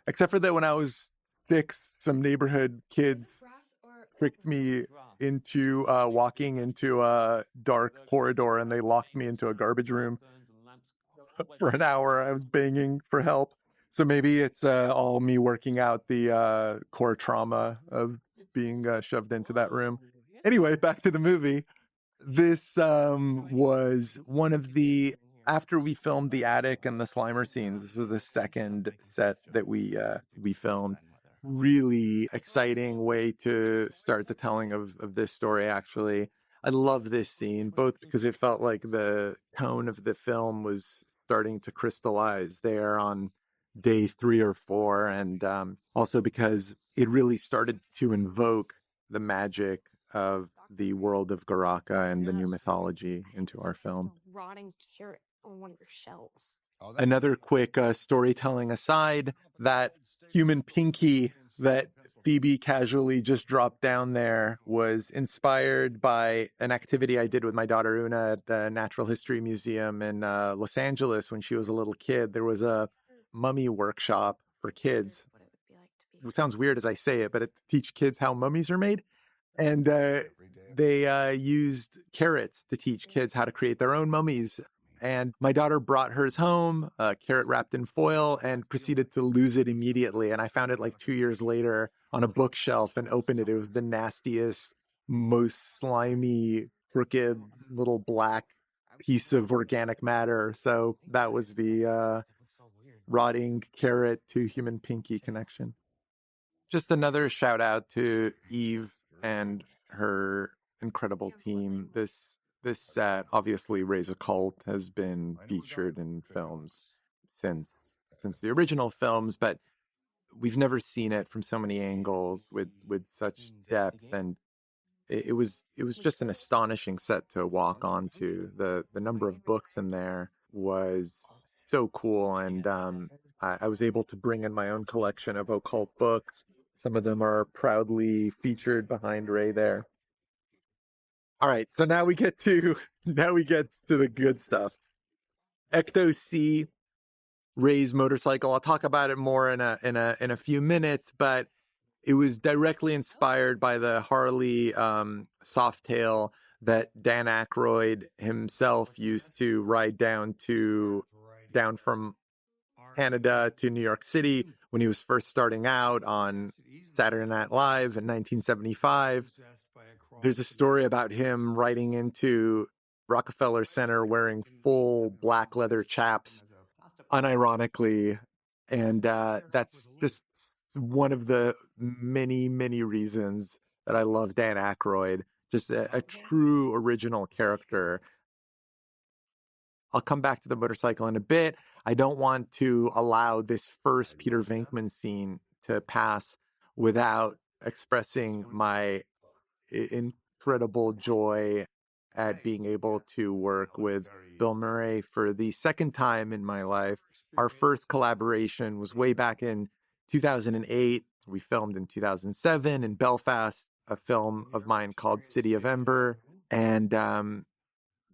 Except for that when I was 6, some neighborhood kids tricked me into walking into a dark corridor and they locked me into a garbage room for an hour. I was banging for help. So maybe it's all me working out the core trauma of being shoved into that room. Anyway, back to the movie. This was one of the, after we filmed the attic and the Slimer scenes, this was the second set that we filmed. Really exciting way to start the telling of this story, actually. I love this scene, both because it felt like the tone of the film was starting to crystallize there on day 3 or 4, and also because it really started to invoke the magic of the world of Garaka and the new mythology into our film. Rotting carrot on one of your shelves. Another quick storytelling aside, that human pinky that Phoebe casually just dropped down there was inspired by an activity I did with my daughter Una at the Natural History Museum in Los Angeles when she was a little kid. There was a mummy workshop for kids. It sounds weird as I say it, but it teach kids how mummies are made. And they used carrots to teach kids how to create their own mummies. And my daughter brought hers home, a carrot wrapped in foil, and proceeded to lose it immediately. And I found it like 2 years later on a bookshelf and opened it. It was the nastiest, most slimy, crooked little black piece of organic matter. So that was the rotting carrot to human pinky connection. Just another shout out to Eve and her incredible team. This set, obviously Raise a Cult, has been featured in films since the original films, but we've never seen it from so many angles with such depth, and it was just an astonishing set to walk onto. The number of books in there was so cool, and I was able to bring in my own collection of occult books. Some of them are proudly featured behind Ray there. All right, so now we get to the good stuff. Ecto C, Ray's motorcycle. I'll talk about it more in a few minutes, but it was directly inspired by the Harley Softail that Dan Aykroyd himself used to ride down from Canada to New York City when he was first starting out on Saturday Night Live in 1975. There's a story about him riding into Rockefeller Center wearing full black leather chaps, unironically. And that's just one of the many, many reasons that I love Dan Aykroyd. Just a true original character. I'll come back to the motorcycle in a bit. I don't want to allow this first Peter Venkman scene to pass without expressing my incredible joy at being able to work with Bill Murray for the second time in my life. Our first collaboration was way back in 2008. We filmed in 2007 in Belfast, a film of mine called City of Ember. And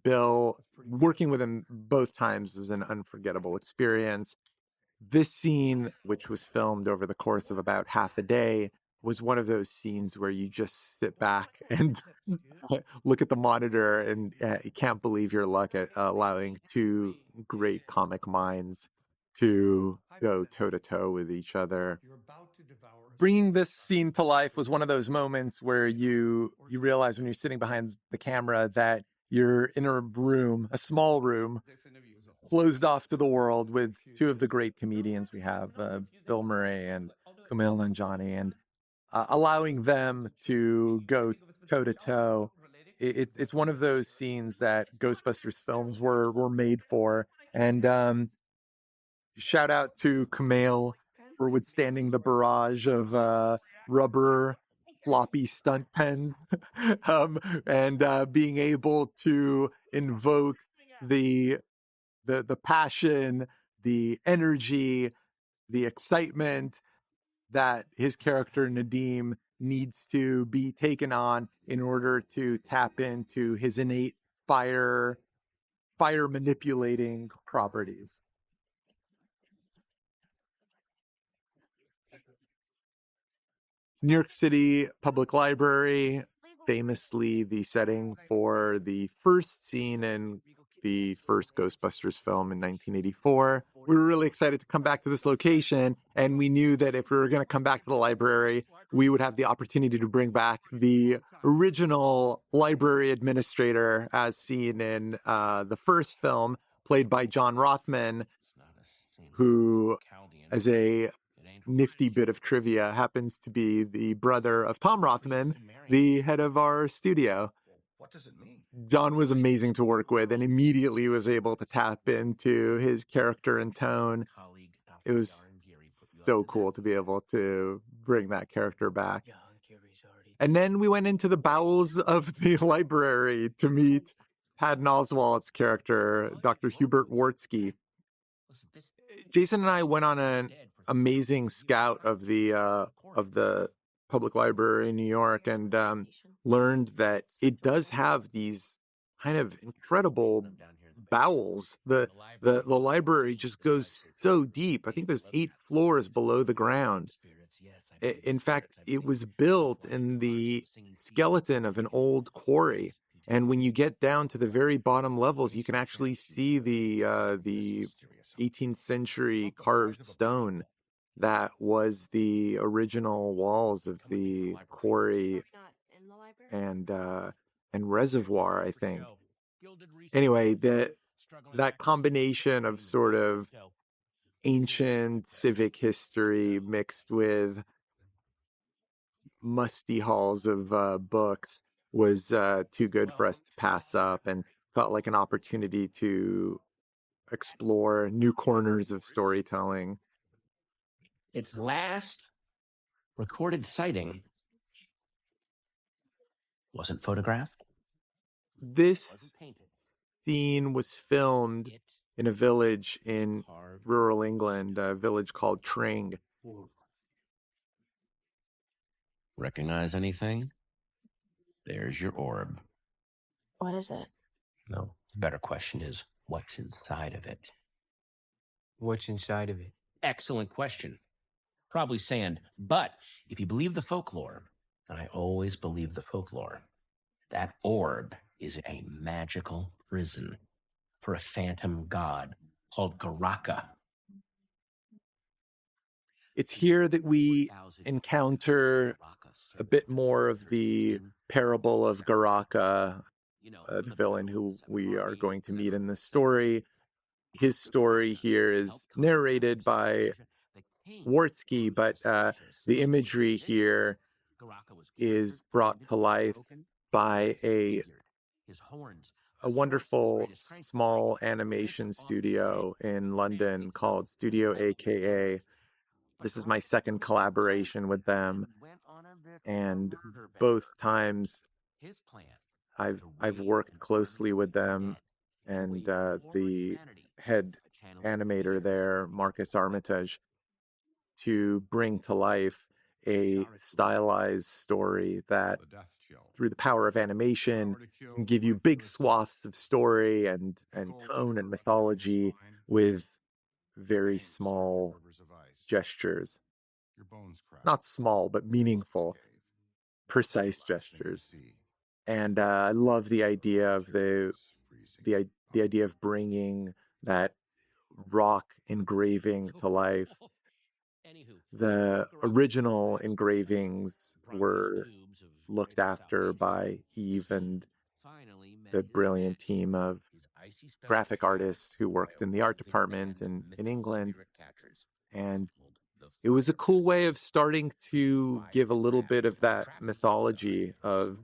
Bill, working with him both times is an unforgettable experience. This scene, which was filmed over the course of about half a day, was one of those scenes where you just sit back and look at the monitor and you can't believe your luck at allowing two great comic minds to go toe to toe with each other. Bringing this scene to life was one of those moments where you realize when you're sitting behind the camera that you're in a room, a small room, closed off to the world with two of the great comedians we have, Bill Murray and Kumail Nanjiani, and allowing them to go toe to toe. It's one of those scenes that Ghostbusters films were made for. And shout out to Kumail for withstanding the barrage of rubber floppy stunt pens and being able to invoke the passion, the energy, the excitement that his character Nadim needs to be taken on in order to tap into his innate fire manipulating properties. New York City Public Library, famously the setting for the first scene in the first Ghostbusters film in 1984. We were really excited to come back to this location, and we knew that if we were going to come back to the library, we would have the opportunity to bring back the original library administrator as seen in the first film, played by John Rothman, who, as a nifty bit of trivia, happens to be the brother of Tom Rothman, the head of our studio. What does it mean? John was amazing to work with and immediately was able to tap into his character and tone. It was so cool to be able to bring that character back. And then we went into the bowels of the library to meet Patton Oswalt's character, Dr. Hubert Wartsky. Jason and I went on an amazing scout of the public library in New York and learned that it does have these kind of incredible bowels. The library just goes so deep. I think there's 8 floors below the ground. In fact, it was built in the skeleton of an old quarry. And when you get down to the very bottom levels, you can actually see the 18th century carved stone that was the original walls of the quarry and reservoir, I think. Anyway, that combination of sort of ancient civic history mixed with musty halls of books was too good for us to pass up, and felt like an opportunity to explore new corners of storytelling. Its last recorded sighting wasn't photographed. This scene was filmed in a village in rural England, a village called Tring. Recognize anything? There's your orb. What is it? No, the better question is, what's inside of it? What's inside of it? Excellent question. Probably sand. But if you believe the folklore, and I always believe the folklore, that orb is a magical prison for a phantom god called Garaka. It's here that we encounter a bit more of the parable of Garaka, the villain who we are going to meet in this story. His story here is narrated by Wartsky, but the imagery here is brought to life by a wonderful small animation studio in London called Studio AKA. This is my second collaboration with them, and both times I've worked closely with them, and the head animator there, Marcus Armitage, to bring to life a stylized story that, through the power of animation, can give you big swaths of story and tone and mythology with very small gestures. Your bones crack. not small, but meaningful, precise gestures. And I love the idea of the idea of bringing that rock engraving to life. Anywho, The original engravings were looked after by Eve and the brilliant team of graphic artists who worked in the art department in England. And it was a cool way of starting to give a little bit of that mythology of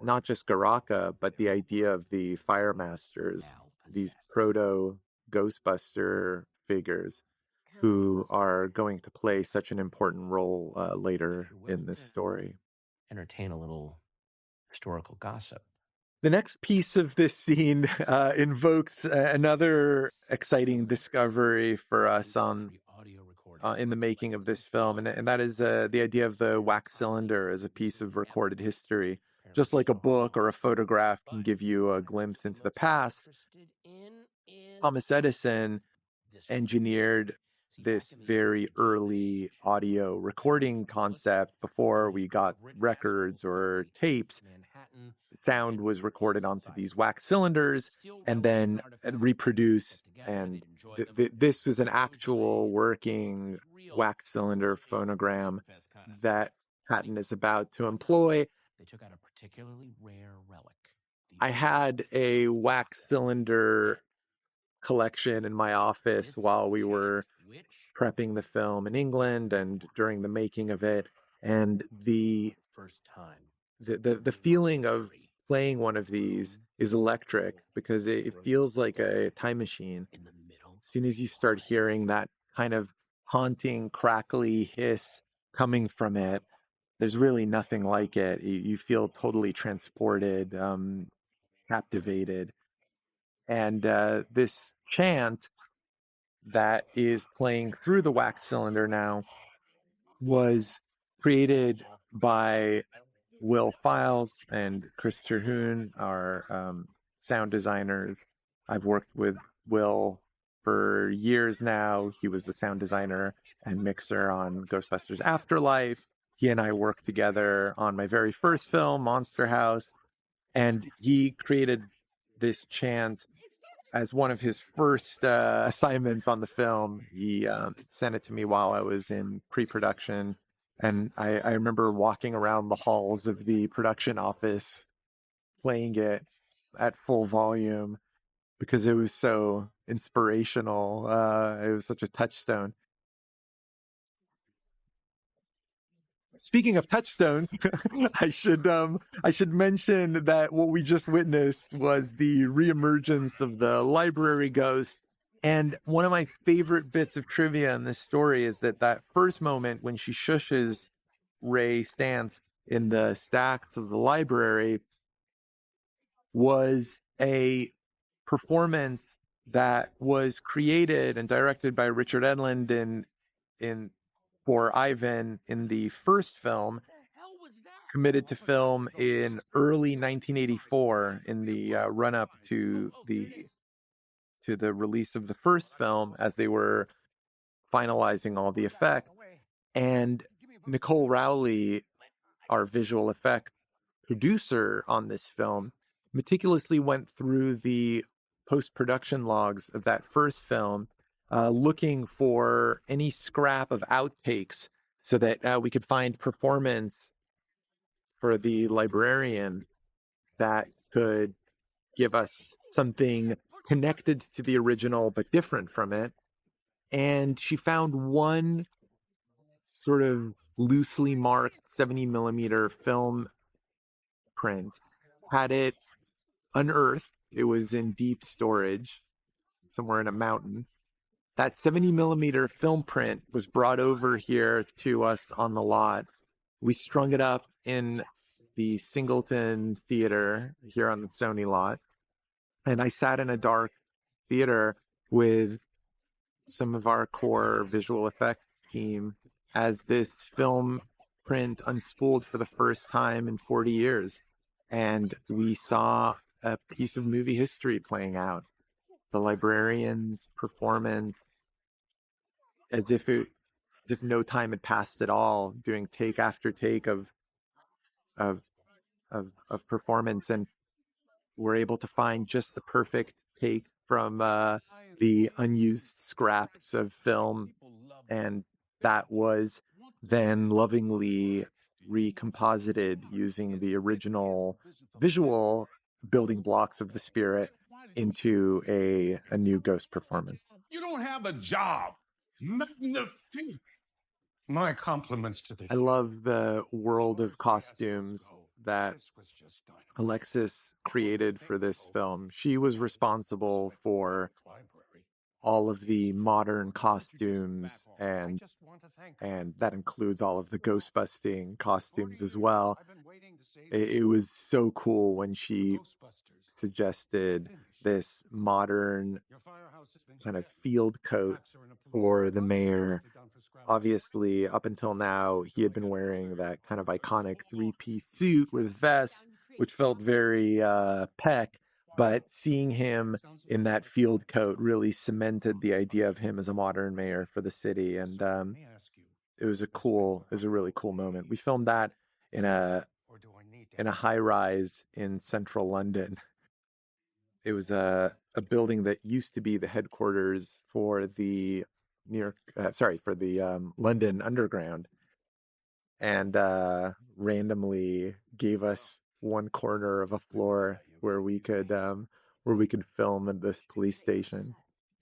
not just Garaka, but the idea of the Fire Masters, these proto Ghostbuster figures who are going to play such an important role later in this story. Entertain a little historical gossip. The next piece of this scene invokes another exciting discovery for us in the making of this film, and that is the idea of the wax cylinder as a piece of recorded history. Just like a book or a photograph can give you a glimpse into the past, Thomas Edison engineered this very early audio recording concept before we got records or tapes. Sound was recorded onto these wax cylinders and then reproduced. And this was an actual working wax cylinder phonogram that Patton is about to employ. They took out a particularly rare relic. I had a wax cylinder collection in my office while we were prepping the film in England and during the making of it. And the feeling of playing one of these is electric because it feels like a time machine. As soon as you start hearing that kind of haunting, crackly hiss coming from it, there's really nothing like it. You feel totally transported, captivated. And this chant that is playing through the wax cylinder now was created by Will Files and Chris Terhune, our sound designers. I've worked with Will for years now. He was the sound designer and mixer on Ghostbusters Afterlife. He and I worked together on my very first film, Monster House, and he created this chant as one of his first assignments on the film. He sent it to me while I was in pre-production, and I remember walking around the halls of the production office playing it at full volume because it was so inspirational. It was such a touchstone. Speaking of touchstones, I should mention that what we just witnessed was the reemergence of the library ghost. And one of my favorite bits of trivia in this story is that first moment when she shushes Ray Stantz in the stacks of the library was a performance that was created and directed by Richard Edlund for Ivan in the first film, committed to film in early 1984 in the run-up to the release of the first film as they were finalizing all the effects. And Nicole Rowley, our visual effects producer on this film, meticulously went through the post-production logs of that first film, looking for any scrap of outtakes so that we could find performance for the librarian that could give us something connected to the original but different from it. And she found one sort of loosely marked 70 millimeter film print, had it unearthed. It was in deep storage somewhere in a mountain. That 70 millimeter film print was brought over here to us on the lot. We strung it up in the Singleton Theater here on the Sony lot. And I sat in a dark theater with some of our core visual effects team as this film print unspooled for the first time in 40 years. And we saw a piece of movie history playing out. The librarian's performance, as if it if no time had passed at all, doing take after take of performance, and we're able to find just the perfect take from the unused scraps of film, and that was then lovingly recomposited using the original visual building blocks of the spirit into a new Ghost performance. You don't have a job. Magnifique. My compliments to the I love the world of costumes that Alexis created for this film. She was responsible for all of the modern costumes, and that includes all of the ghost busting costumes as well. It was so cool when she suggested this modern kind of field coat for the mayor. Obviously, up until now, he had been wearing that kind of iconic three-piece suit with vest, which felt very Peck. But seeing him in that field coat really cemented the idea of him as a modern mayor for the city, and it was a really cool moment. We filmed that in a high rise in central London. It was a building that used to be the headquarters for the London Underground, and randomly gave us one corner of a floor where we could film at this police station.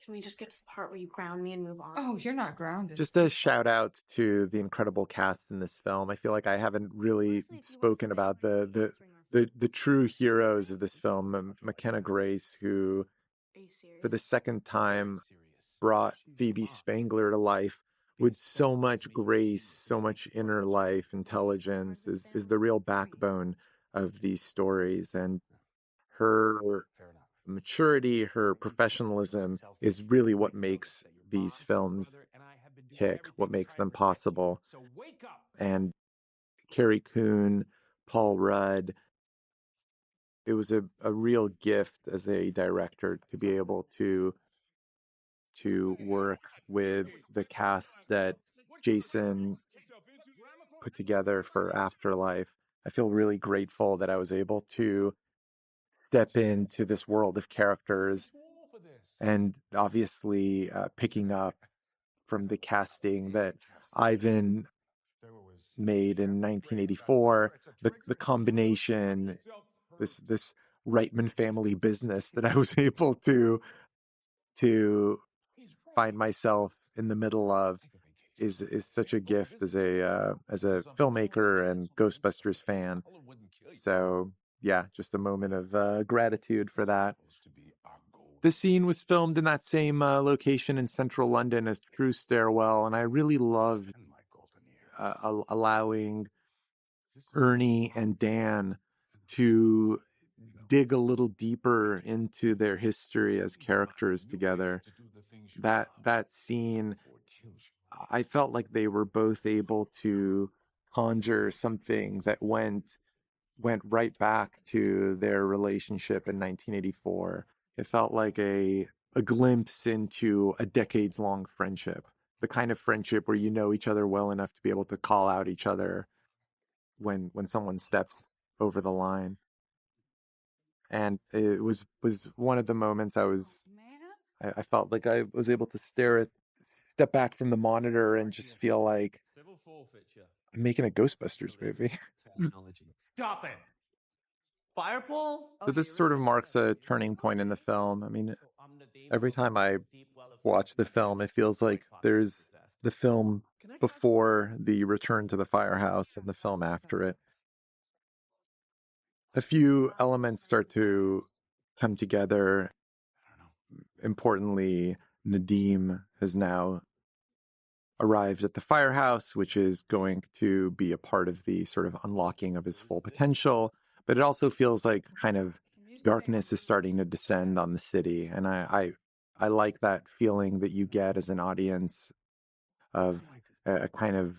Can we just get to the part where you ground me and move on? Oh, you're not grounded. Just a shout out to the incredible cast in this film. I feel like I haven't really spoken about the true heroes of this film. McKenna Grace, who for the second time brought Phoebe Spangler to life with so much grace, so much inner life, intelligence, is the real backbone of these stories. And her maturity, her professionalism is really what makes these films tick, what makes them possible. And Carrie Coon, Paul Rudd, it was a real gift as a director to be able to work with the cast that Jason put together for Afterlife. I feel really grateful that I was able to step into this world of characters, and obviously picking up from the casting that Ivan made in 1984, the combination, this Reitman family business that I was able to find myself in the middle of is such a gift as a filmmaker and Ghostbusters fan. So yeah, just a moment of gratitude for that. The scene was filmed in that same location in central London as True Stairwell, and I really loved allowing Ernie and Dan to dig a little deeper into their history as characters together. That scene, I felt like they were both able to conjure something that went right back to their relationship in 1984. It felt like a glimpse into a decades-long friendship, the kind of friendship where you know each other well enough to be able to call out each other when someone steps over the line. And it was one of the moments I felt like I was able to step back from the monitor and just feel like I'm making a Ghostbusters movie. Stop it. Fireball? So this sort of marks a turning point in the film. I mean, every time I watch the film, it feels like there's the film before the return to the firehouse and the film after it. A few elements start to come together. Importantly, Nadim has now arrived at the firehouse, which is going to be a part of the sort of unlocking of his full potential. But it also feels like kind of darkness is starting to descend on the city. And I like that feeling that you get as an audience of a kind of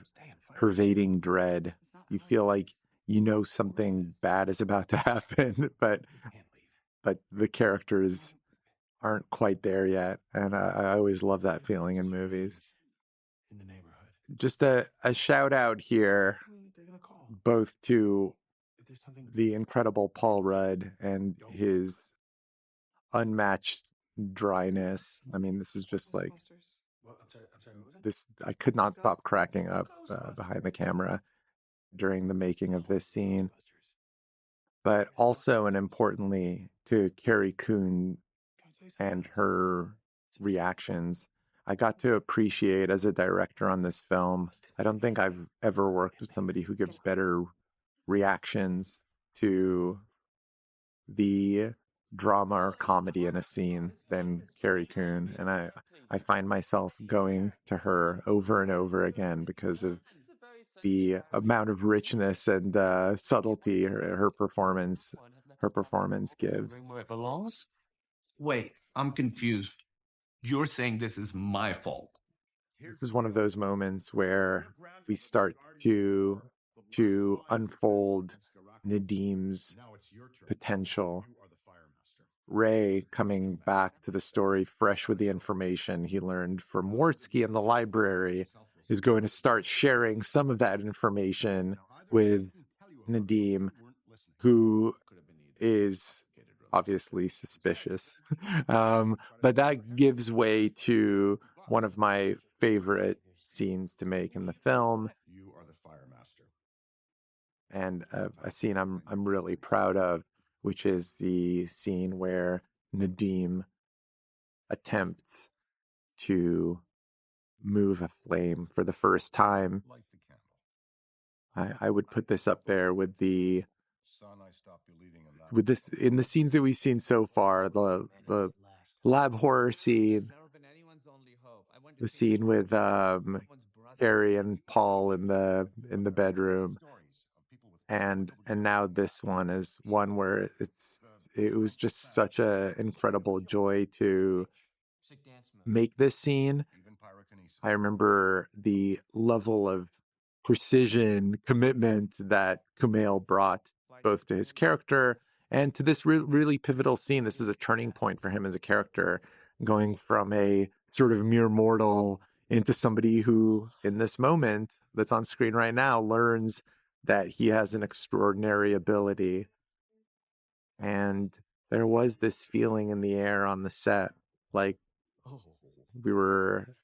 pervading dread. You feel like you know something bad is about to happen, but the characters aren't quite there yet. And I always love that feeling in movies. just a shout out here, both to the incredible Paul Rudd and his unmatched dryness. I mean, this is just like this. I could not stop cracking up behind the camera during the making of this scene. But also, and importantly, to Carrie Coon and her reactions. I got to appreciate as a director on this film. I don't think I've ever worked with somebody who gives better reactions to the drama or comedy in a scene than Carrie Coon. And I find myself going to her over and over again because of the amount of richness and subtlety her performance gives. Where it belongs? Wait, I'm confused. You're saying this is my fault. This is one of those moments where we start to unfold Nadim's potential. Ray, coming back to the story fresh with the information he learned from Wartsky in the library, is going to start sharing some of that information with Nadim, who is obviously suspicious. But that gives way to one of my favorite scenes to make in the film, and a scene I'm really proud of, which is the scene where Nadim attempts to move a flame for the first time. I would put this up there with this in the scenes that we've seen so far, the lab horror scene, the scene with Carrie and Paul in the bedroom, and now this one is one where it was just such an incredible joy to make this scene. I remember the level of precision, commitment that Kumail brought both to his character and to this really pivotal scene. This is a turning point for him as a character, going from a sort of mere mortal into somebody who, in this moment that's on screen right now, learns that he has an extraordinary ability. And there was this feeling in the air on the set, like we were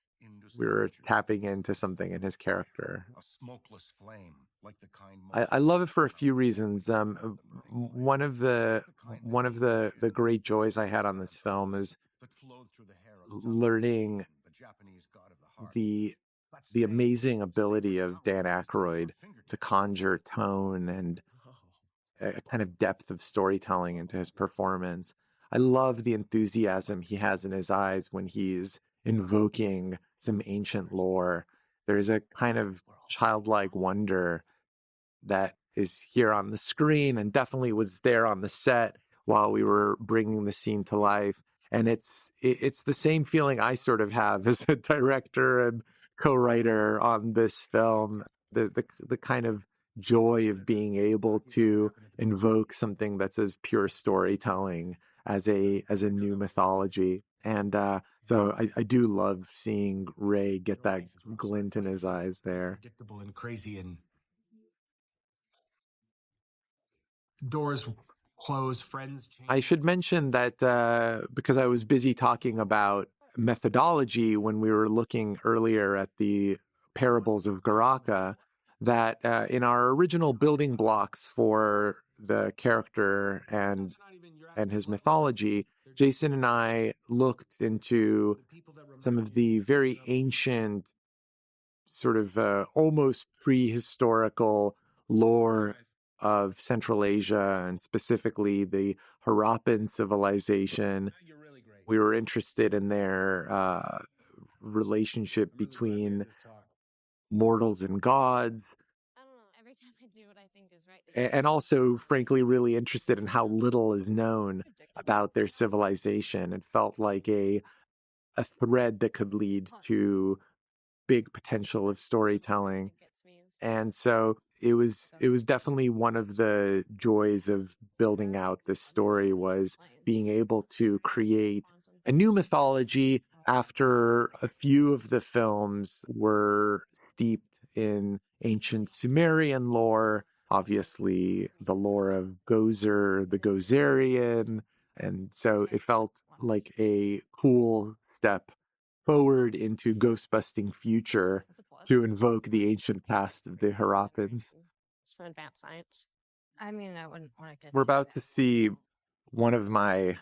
tapping into something in his character. I love it for a few reasons. One of the great joys I had on this film is learning the amazing ability of Dan Aykroyd to conjure tone and a kind of depth of storytelling into his performance. I love the enthusiasm he has in his eyes when he's invoking some ancient lore. There's a kind of childlike wonder that is here on the screen and definitely was there on the set while we were bringing the scene to life. And it's the same feeling I sort of have as a director and co-writer on this film. The kind of joy of being able to invoke something that's as pure storytelling as a new mythology. And so I do love seeing Ray get that glint in his eyes there. Predictable and crazy, and doors close, friends change. I should mention that because I was busy talking about methodology when we were looking earlier at the parables of Garaka, that in our original building blocks for the character and his mythology, Jason and I looked into some of the very ancient, sort of almost prehistorical lore of Central Asia, and specifically the Harappan civilization. We were interested in their relationship between mortals and gods. I don't know. Every time I do what I think is right. And also, frankly, really interested in how little is known about their civilization. It felt like a thread that could lead to big potential of storytelling. And so it was definitely one of the joys of building out this story, was being able to create a new mythology after a few of the films were steeped in ancient Sumerian lore, obviously the lore of Gozer, the Gozerian, and so it felt like a cool step forward into ghost-busting future to invoke the ancient past of the Harappans. Some advanced science. I mean, I wouldn't want to get. We're about to see one of my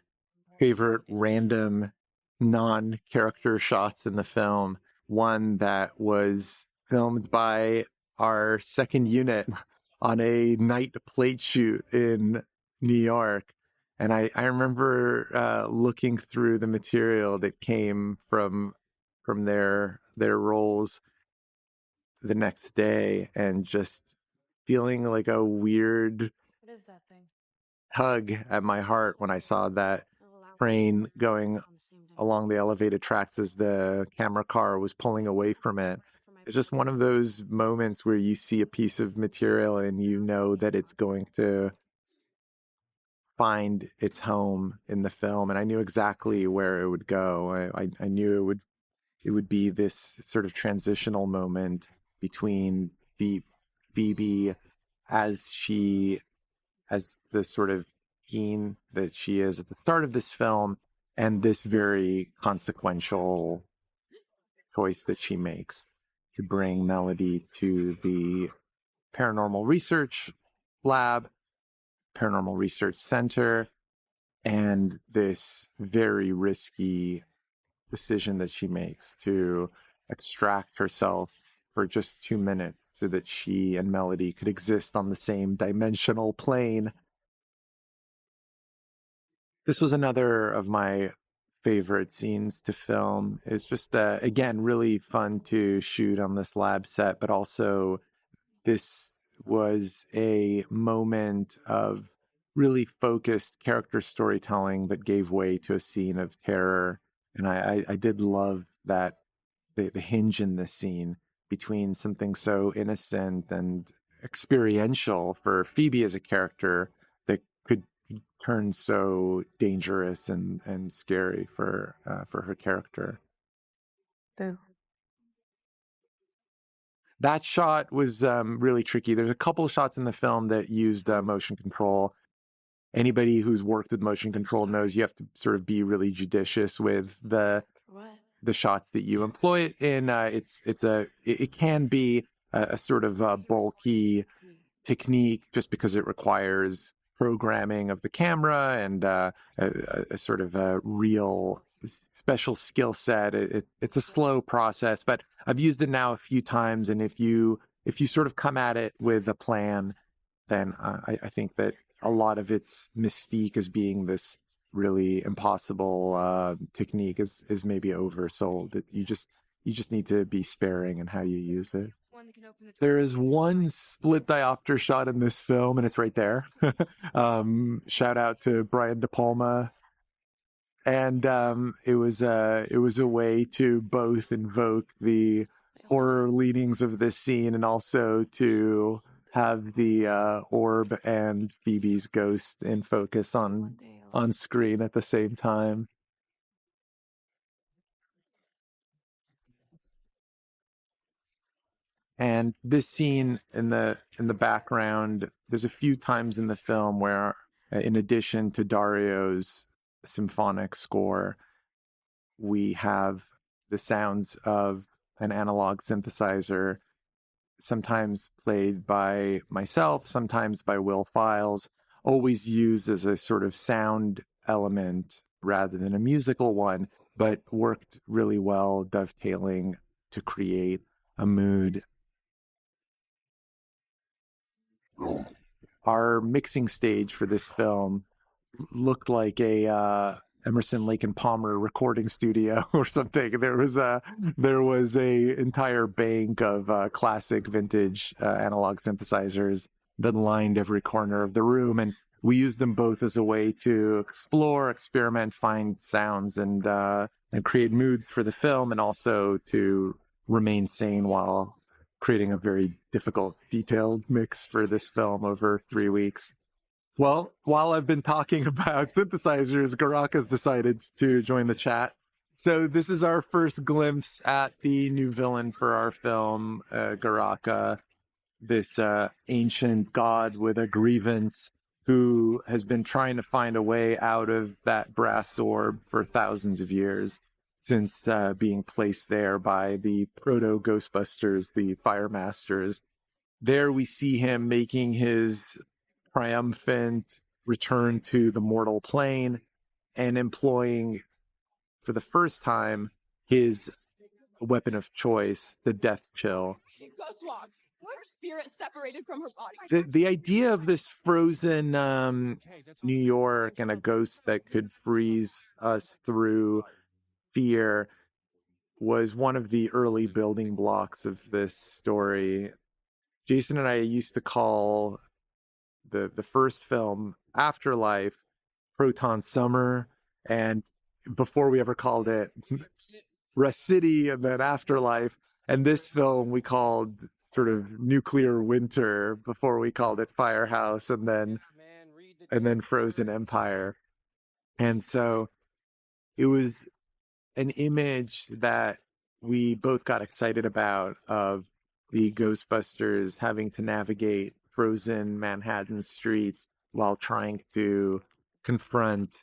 favorite random non-character shots in the film, one that was filmed by our second unit on a night plate shoot in New York. And I remember looking through the material that came from their rolls the next day and just feeling like a weird What is that thing? tug at my heart when I saw that train going along the elevated tracks as the camera car was pulling away from it. It's just one of those moments where you see a piece of material and you know that it's going to find its home in the film. And I knew exactly where it would go. I knew it would be this sort of transitional moment between Phoebe as the sort of teen that she is at the start of this film, and this very consequential choice that she makes to bring Melody to the paranormal research lab, paranormal research center, and this very risky decision that she makes to extract herself for just 2 minutes so that she and Melody could exist on the same dimensional plane. This was another of my favorite scenes to film. It's just, again, really fun to shoot on this lab set, but also this was a moment of really focused character storytelling that gave way to a scene of terror. And I did love that the hinge in this scene between something so innocent and experiential for Phoebe as a character that could turn so dangerous and scary for her character. Boo. That shot was really tricky. There's a couple of shots in the film that used motion control. Anybody who's worked with motion control knows you have to sort of be really judicious with the shots that you employ in. It can be a sort of bulky technique just because it requires programming of the camera and a sort of a real special skill set. It's a slow process, but I've used it now a few times. And if you sort of come at it with a plan, then I think that a lot of its mystique as being this really impossible technique is maybe oversold. You just need to be sparing in how you use it. There is one split diopter shot in this film, and it's right there. Shout out to Brian De Palma. And it was a way to both invoke the horror leanings of this scene and also to have the orb and Phoebe's ghost in focus on screen at the same time. And this scene in the background, there's a few times in the film where, in addition to Dario's symphonic score, we have the sounds of an analog synthesizer, sometimes played by myself, sometimes by Will Files, always used as a sort of sound element rather than a musical one, but worked really well, dovetailing to create a mood. Our mixing stage for this film looked like a Emerson, Lake and Palmer recording studio or something. There was a entire bank of classic vintage analog synthesizers that lined every corner of the room, and we used them both as a way to explore, experiment, find sounds, and create moods for the film, and also to remain sane while creating a very difficult, detailed mix for this film over 3 weeks. Well, while I've been talking about synthesizers, Garaka's decided to join the chat. So this is our first glimpse at the new villain for our film, Garaka, this ancient god with a grievance who has been trying to find a way out of that brass orb for thousands of years, since being placed there by the proto-Ghostbusters, the Fire Masters. There we see him making his triumphant return to the mortal plane and employing, for the first time, his weapon of choice, the death chill. Her spirit separated from her body. The idea of this frozen New York and a ghost that could freeze us through fear was one of the early building blocks of this story. Jason and I used to call the first film Afterlife Proton Summer, and before we ever called it Rest City and then Afterlife, and this film we called sort of Nuclear Winter before we called it Firehouse, and then Frozen Empire. And so it was an image that we both got excited about, of the Ghostbusters having to navigate frozen Manhattan streets while trying to confront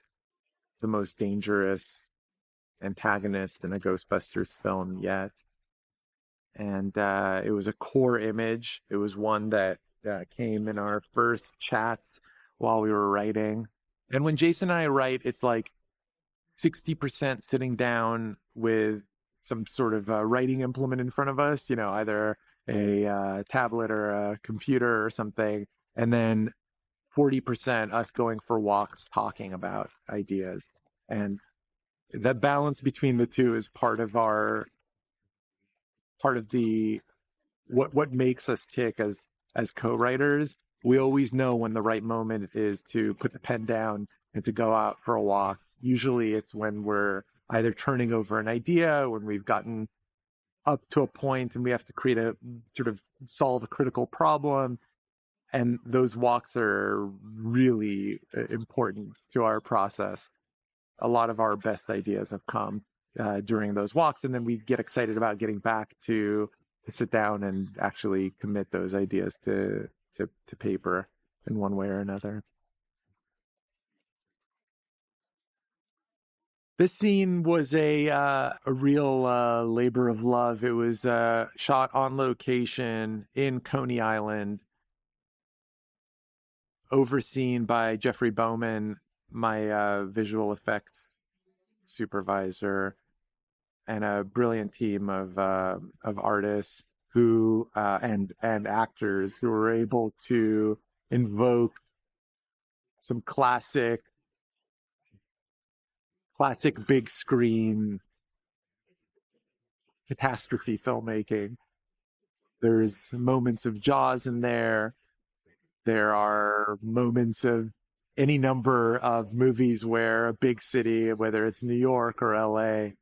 the most dangerous antagonist in a Ghostbusters film yet. And it was a core image. It was one that came in our first chats while we were writing. And when Jason and I write, it's like 60% sitting down with some sort of writing implement in front of us, either a tablet or a computer or something. And then 40% us going for walks, talking about ideas. And that balance between the two is part of the what makes us tick as co-writers. We always know when the right moment is to put the pen down and to go out for a walk. Usually it's when we're either turning over an idea, when we've gotten up to a point and we have to create a sort of solve a critical problem. And those walks are really important to our process. A lot of our best ideas have come during those walks, and then we get excited about getting back to sit down and actually commit those ideas to paper in one way or another. This scene was a real labor of love. It was shot on location in Coney Island, overseen by Jeffrey Bowman, my visual effects supervisor, and a brilliant team of artists who and actors who were able to invoke some classic big screen catastrophe filmmaking. There's moments of Jaws in there. There are moments of any number of movies where a big city, whether it's New York or LA,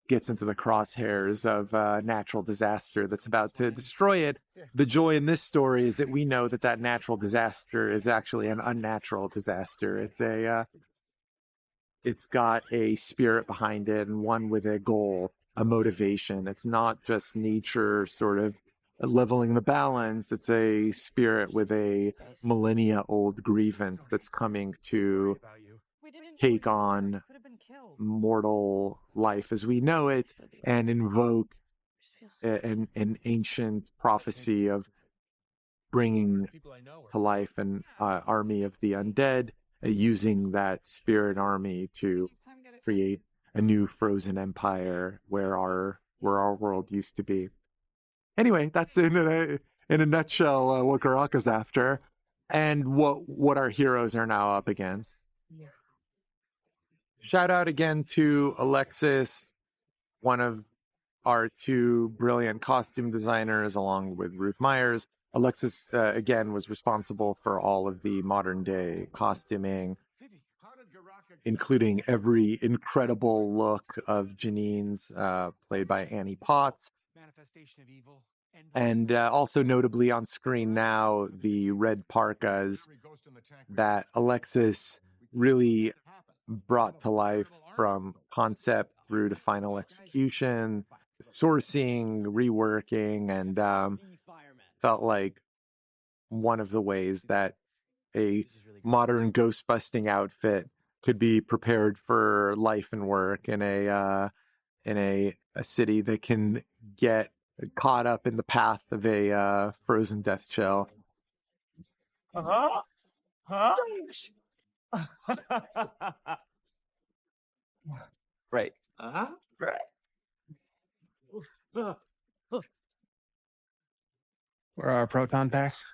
gets into the crosshairs of a natural disaster that's about to destroy it. The joy in this story is that we know that natural disaster is actually an unnatural disaster. It's got a spirit behind it, and one with a goal, a motivation. It's not just nature sort of leveling the balance. It's a spirit with a millennia-old grievance that's coming to take on mortal life as we know it and invoke an ancient prophecy of bringing to life an army of the undead, using that spirit army to create a new frozen empire where our world used to be. Anyway, that's in a nutshell what Garaka's after, and what our heroes are now up against. Shout out again to Alexis, one of our two brilliant costume designers, along with Ruth Myers. Alexis, again, was responsible for all of the modern day costuming, including every incredible look of Janine's, played by Annie Potts. And also notably on screen now, the red parkas that Alexis really brought to life from concept through to final execution, sourcing, reworking, and felt like one of the ways that a modern ghost busting outfit could be prepared for life and work in a city that can get caught up in the path of a frozen death shell. Right. Right. Where are our proton packs?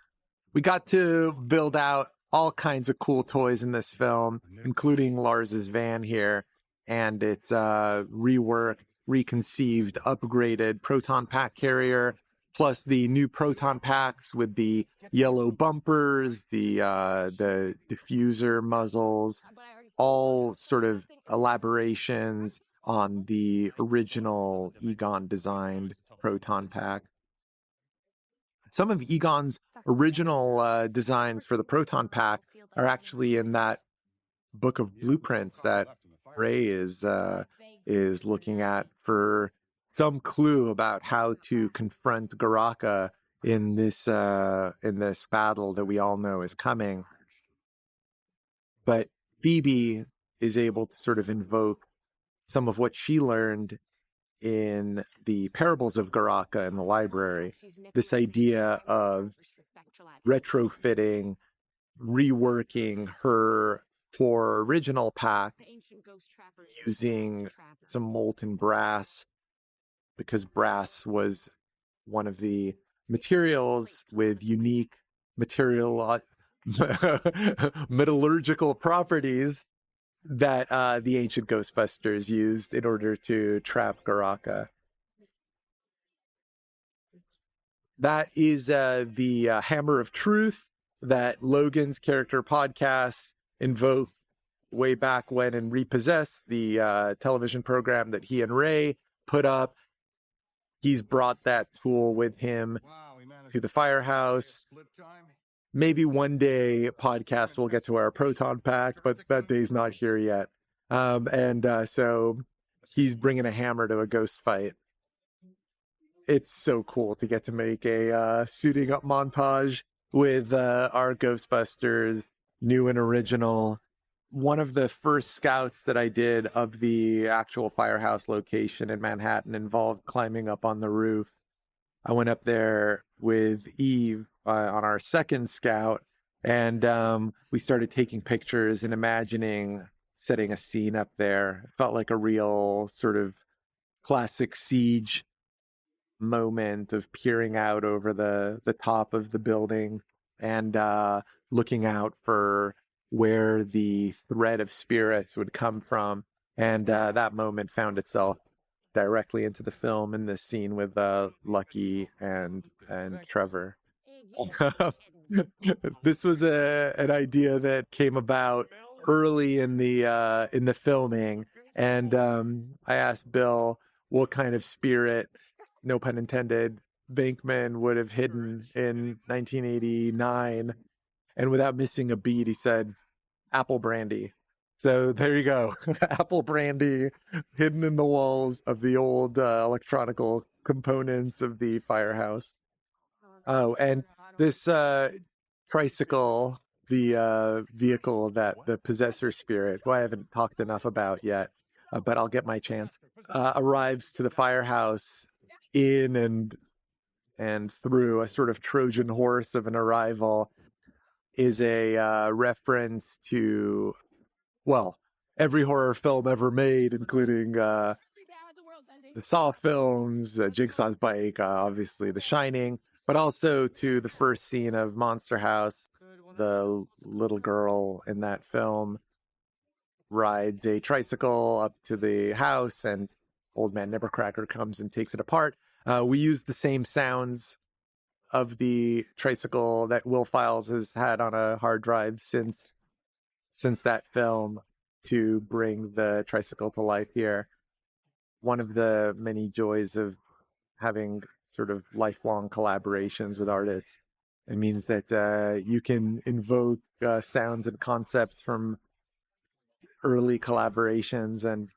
We got to build out all kinds of cool toys in this film, including Lars's van here, and its reworked, reconceived, upgraded proton pack carrier, plus the new proton packs with the yellow bumpers, the diffuser muzzles, all sort of elaborations on the original Egon designed proton pack. Some of Egon's original designs for the proton pack are actually in that book of blueprints that Ray is looking at for some clue about how to confront Garaka in this battle that we all know is coming. But Phoebe is able to sort of invoke some of what she learned in the parables of Garaka in the library. This idea of retrofitting, reworking her core original pack using some molten brass, because brass was one of the materials with unique metallurgical properties that the ancient Ghostbusters used in order to trap Garaka. That is the Hammer of Truth that Logan's character podcast invoked way back when in Repossessed, the television program that he and Ray put up. He's brought that tool with him to the firehouse. Maybe one day podcast will get to our proton pack, but that day's not here yet. So he's bringing a hammer to a ghost fight. It's so cool to get to make a suiting up montage with our Ghostbusters, new and original. One of the first scouts that I did of the actual firehouse location in Manhattan involved climbing up on the roof. I went up there with Eve on our second scout, and we started taking pictures and imagining setting a scene up there. It felt like a real sort of classic Siege moment of peering out over the top of the building and looking out for where the thread of spirits would come from. And that moment found itself directly into the film in this scene with Lucky and Trevor. This was an idea that came about early in the filming, and I asked Bill what kind of spirit, no pun intended, Bankman would have hidden in 1989, and without missing a beat, he said, "Apple brandy." So there you go. Apple brandy hidden in the walls of the old electronical components of the firehouse. Oh, and this tricycle, the vehicle that the possessor spirit, who I haven't talked enough about yet, but I'll get my chance, arrives to the firehouse in and through a sort of Trojan horse of an arrival, is a reference to, well, every horror film ever made, including the Saw films, Jigsaw's Bike, obviously The Shining, but also to the first scene of Monster House. The little girl in that film rides a tricycle up to the house, and Old Man Nevercracker comes and takes it apart. We use the same sounds of the tricycle that Will Files has had on a hard drive since that film to bring the tricycle to life here. One of the many joys of having sort of lifelong collaborations with artists. It means that you can invoke sounds and concepts from early collaborations, and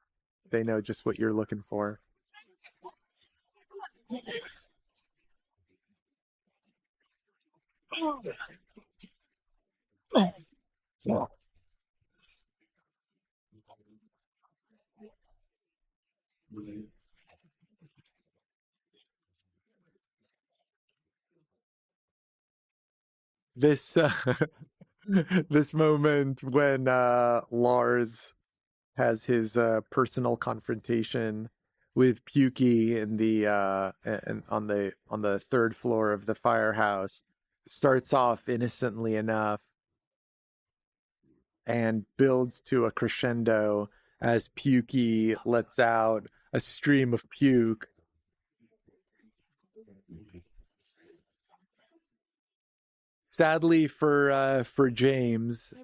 they know just what you're looking for. This this moment when Lars has his personal confrontation with Pukey in the and on the third floor of the firehouse starts off innocently enough and builds to a crescendo as Pukey lets out a stream of puke. Sadly for James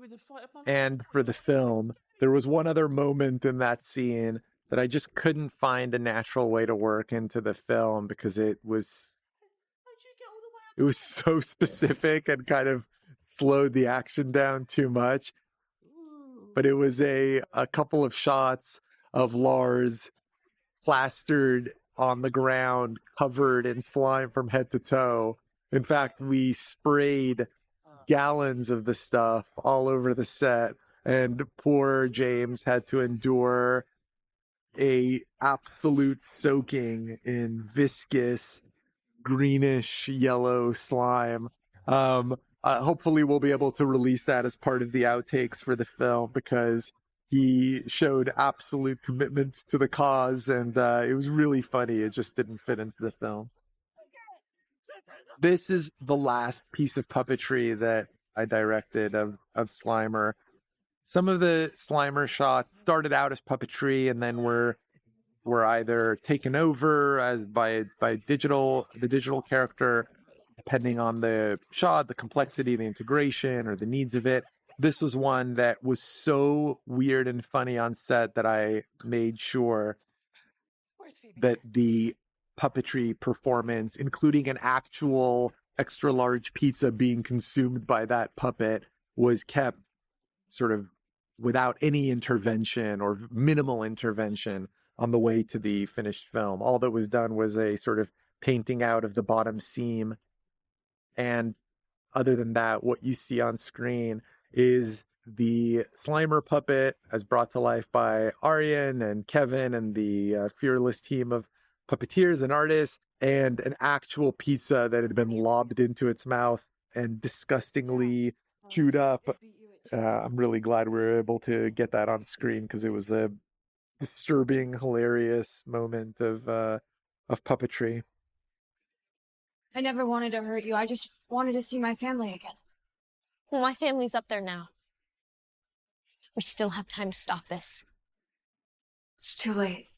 and for the film, there was one other moment in that scene that I just couldn't find a natural way to work into the film because it was so specific and kind of slowed the action down too much. But it was a couple of shots of Lars plastered on the ground, covered in slime from head to toe. In fact, we sprayed gallons of the stuff all over the set, and poor James had to endure a absolute soaking in viscous greenish yellow slime. Hopefully we'll be able to release that as part of the outtakes for the film because he showed absolute commitment to the cause, and it was really funny. It just didn't fit into the film. This is the last piece of puppetry that I directed of Slimer. Some of the Slimer shots started out as puppetry and then were either taken over as by the digital character, depending on the shot, the complexity, the integration, or the needs of it. This was one that was so weird and funny on set that I made sure that the puppetry performance, including an actual extra large pizza being consumed by that puppet, was kept sort of without any intervention or minimal intervention on the way to the finished film. All that was done was a sort of painting out of the bottom seam. And other than that, what you see on screen is the Slimer puppet as brought to life by Aryan and Kevin and the fearless team of puppeteers and artists, and an actual pizza that had been lobbed into its mouth and disgustingly chewed up. I'm really glad we were able to get that on screen because it was a disturbing, hilarious moment of puppetry. I never wanted to hurt you. I just wanted to see my family again. Well, my family's up there now. We still have time to stop this. It's too late.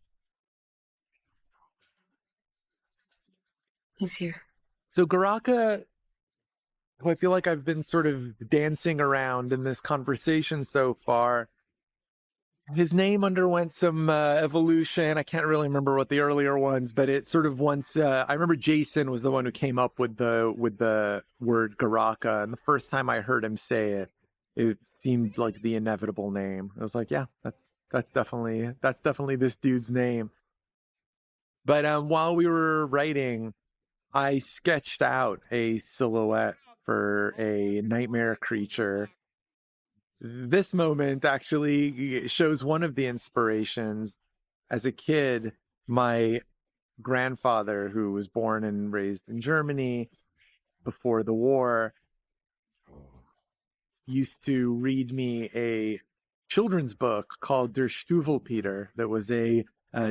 He's here. So Garaka, who I feel like I've been sort of dancing around in this conversation so far, his name underwent some evolution. I can't really remember what the earlier ones, but it sort of once I remember Jason was the one who came up with the word Garaka, and the first time I heard him say it, it seemed like the inevitable name. I was like, yeah, that's definitely this dude's name. But while we were writing, I sketched out a silhouette for a nightmare creature. This moment actually shows one of the inspirations. As a kid, my grandfather, who was born and raised in Germany before the war, used to read me a children's book called Der Stuvelpeter that was a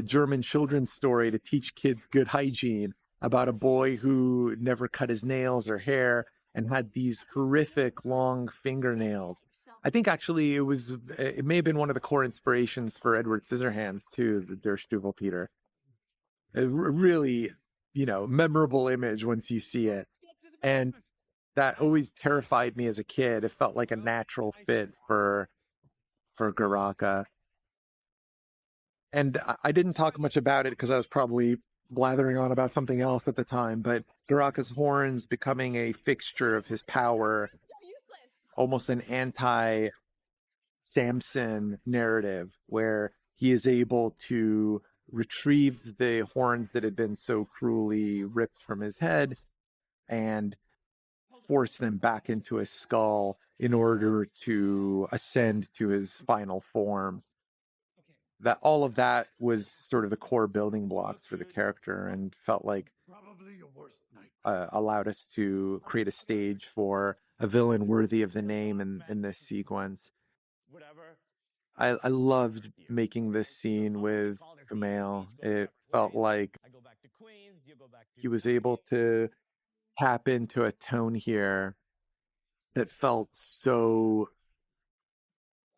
German children's story to teach kids good hygiene about a boy who never cut his nails or hair and had these horrific long fingernails. I think actually it may have been one of the core inspirations for Edward Scissorhands too, the Der Stuvelpeter. A really, memorable image once you see it. And that always terrified me as a kid. It felt like a natural fit for Garaka. And I didn't talk much about it because I was probably blathering on about something else at the time, but Garaka's horns becoming a fixture of his power, almost an Samson narrative where he is able to retrieve the horns that had been so cruelly ripped from his head and force them back into his skull in order to ascend to his final form. That all of that was sort of the core building blocks for the character, and felt like allowed us to create a stage for a villain worthy of the name in this sequence. I loved making this scene with Kumail. It felt like he was able to tap into a tone here that felt so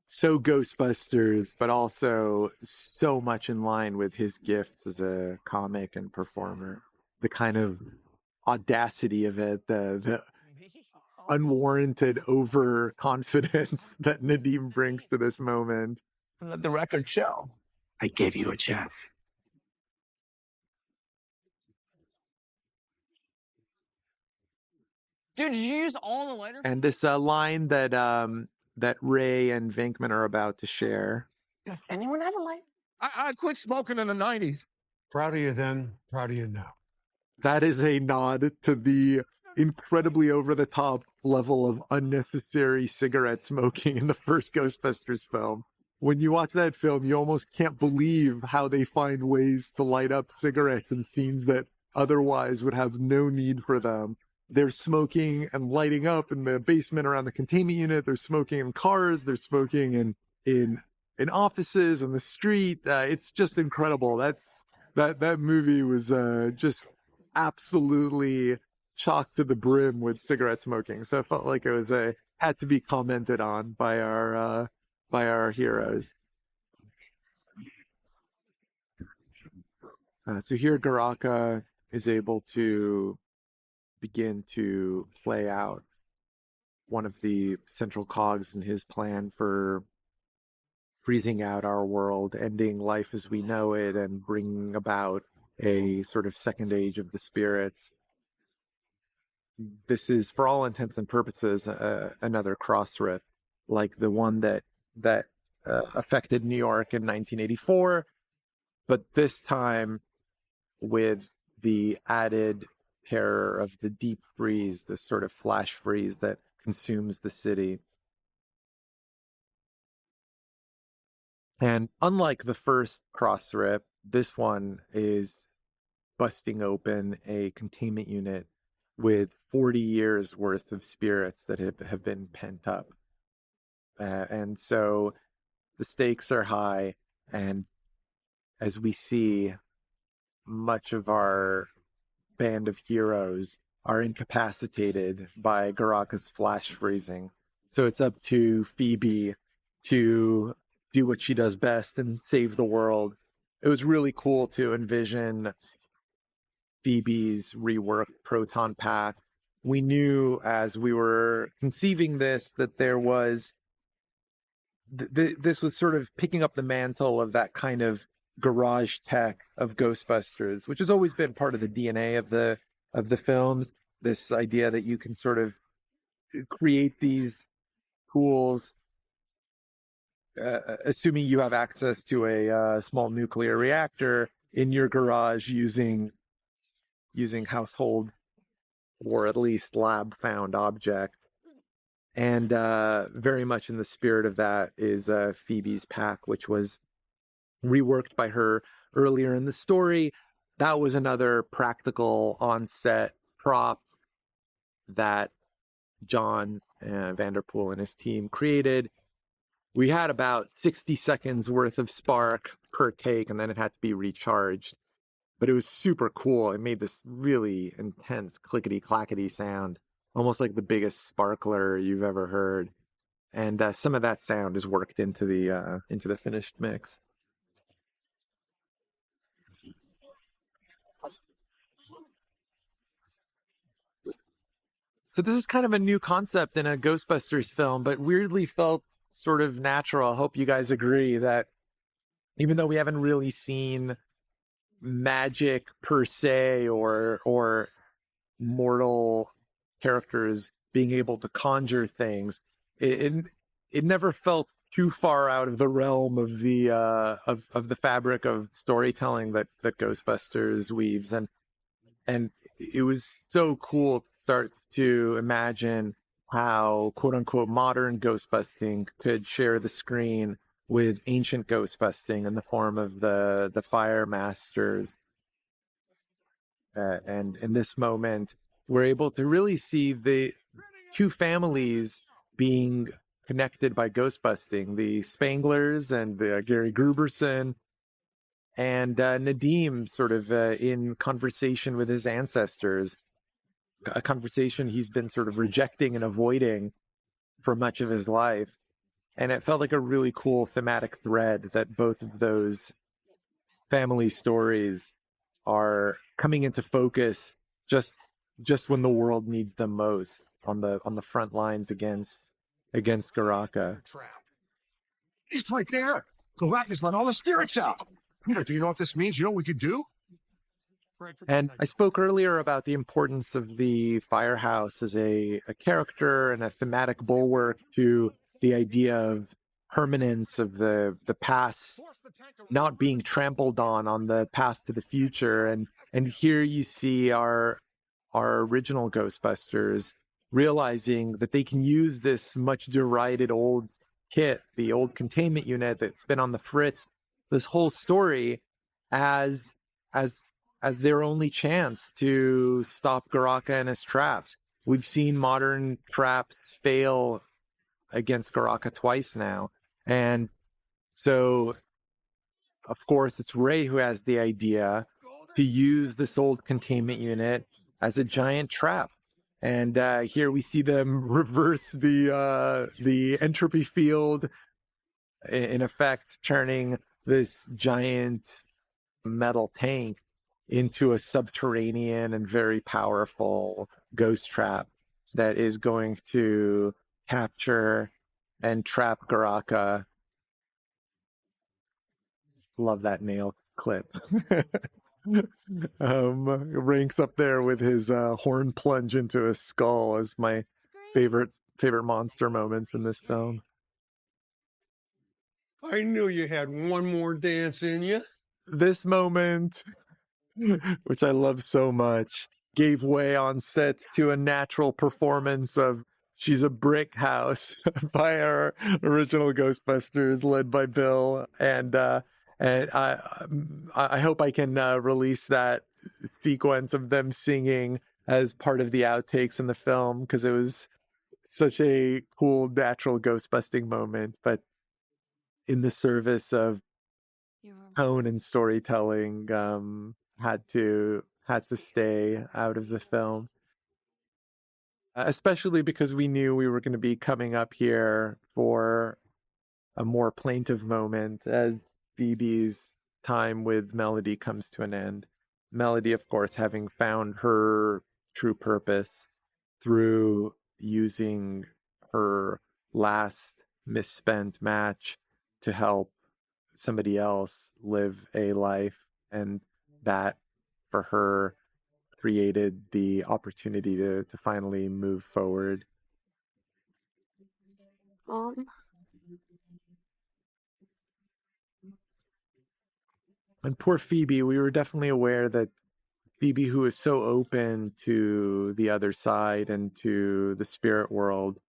Ghostbusters, but also so much in line with his gifts as a comic and performer. The kind of audacity of it, the unwarranted overconfidence that Nadeem brings to this moment. Let the record show. I gave you a chance. Dude, did you use all the lighter? And this line that Ray and Venkman are about to share. Does anyone have a lighter? I quit smoking in the 90s. Proud of you then, proud of you now. That is a nod to the incredibly over-the-top level of unnecessary cigarette smoking in the first Ghostbusters film. When you watch that film, you almost can't believe how they find ways to light up cigarettes in scenes that otherwise would have no need for them. They're smoking and lighting up in the basement around the containment unit. They're smoking in cars. They're smoking in offices, on the street. It's just incredible. That movie was just absolutely chocked to the brim with cigarette smoking. So I felt like it had to be commented on by our heroes. So here Garaka is able to begin to play out one of the central cogs in his plan for freezing out our world, ending life as we know it, and bringing about a sort of second age of the spirits. This is, for all intents and purposes, another cross rip, like the one that affected New York in 1984, but this time with the added terror of the deep freeze, the sort of flash freeze that consumes the city. And unlike the first cross rip, this one is busting open a containment unit with 40 years worth of spirits that have been pent up. And so the stakes are high, and as we see, much of our band of heroes are incapacitated by Garaka's flash freezing. So it's up to Phoebe to do what she does best and save the world. It was really cool to envision Phoebe's reworked proton pack. We knew as we were conceiving this that there was this was sort of picking up the mantle of that kind of garage tech of Ghostbusters, which has always been part of the DNA of the films. This idea that you can sort of create these tools, assuming you have access to a small nuclear reactor in your garage using household or at least lab found objects. And very much in the spirit of that is Phoebe's pack, which was reworked by her earlier in the story. That was another practical on-set prop that John Vanderpool and his team created. We had about 60 seconds worth of spark per take, and then it had to be recharged. But it was super cool. It made this really intense clickety-clackety sound, almost like the biggest sparkler you've ever heard. And some of that sound is worked into the finished mix. So this is kind of a new concept in a Ghostbusters film, but weirdly felt sort of natural. I hope you guys agree that even though we haven't really seen magic per se or mortal characters being able to conjure things, it never felt too far out of the realm of the of the fabric of storytelling that Ghostbusters weaves, and it was so cool to start to imagine how quote unquote modern ghostbusting could share the screen with ancient ghostbusting in the form of the fire masters. And in this moment, we're able to really see the two families being connected by ghostbusting, the Spanglers and Gary Gruberson, and Nadim sort of in conversation with his ancestors, a conversation he's been sort of rejecting and avoiding for much of his life. And it felt like a really cool thematic thread that both of those family stories are coming into focus just when the world needs them most, on the front lines against Garaka. He's right there. Galactus let all the spirits out. Peter, do you know what this means? You know what we could do? And I spoke earlier about the importance of the firehouse as a character and a thematic bulwark to the idea of permanence of the past not being trampled on the path to the future. And here you see our original Ghostbusters realizing that they can use this much derided old kit, the old containment unit that's been on the fritz this whole story, as their only chance to stop Garaka and his traps. We've seen modern traps fail against Garaka twice now. And so, of course, it's Ray who has the idea to use this old containment unit as a giant trap. And here we see them reverse the entropy field, in effect, turning this giant metal tank into a subterranean and very powerful ghost trap that is going to capture and trap Garaka. Love that nail clip. Ranks up there with his horn plunge into a skull as my favorite monster moments in this film. I knew you had one more dance in you. This moment, which I love so much, gave way on set to a natural performance of She's a Brick House by our original Ghostbusters, led by Bill. And I hope I can release that sequence of them singing as part of the outtakes in the film, because it was such a cool, natural ghostbusting moment, but in the service of tone and storytelling, had to stay out of the film. Especially because we knew we were going to be coming up here for a more plaintive moment as Phoebe's time with Melody comes to an end. Melody, of course, having found her true purpose through using her last misspent match to help somebody else live a life, and that for her created the opportunity to finally move forward. And poor Phoebe, we were definitely aware that Phoebe, who is so open to the other side and to the spirit world,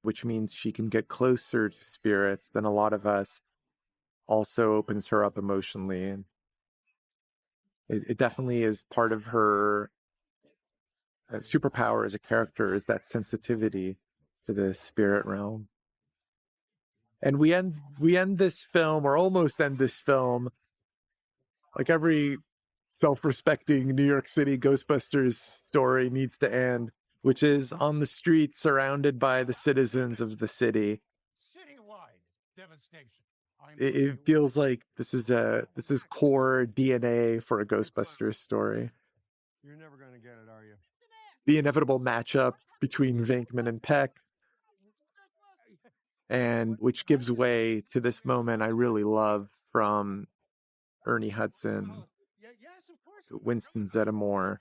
which means she can get closer to spirits than a lot of us, also opens her up emotionally. And it definitely is part of her superpower as a character, is that sensitivity to the spirit realm. And we end this film, or almost end this film, like every self-respecting New York City Ghostbusters story needs to end, which is on the streets surrounded by the citizens of the city. Citywide devastation. It feels like this is core DNA for a Ghostbusters story. You're never going to get it, are you? The inevitable matchup between Venkman and Peck, and which gives way to this moment I really love from Ernie Hudson, Winston Zeddemore,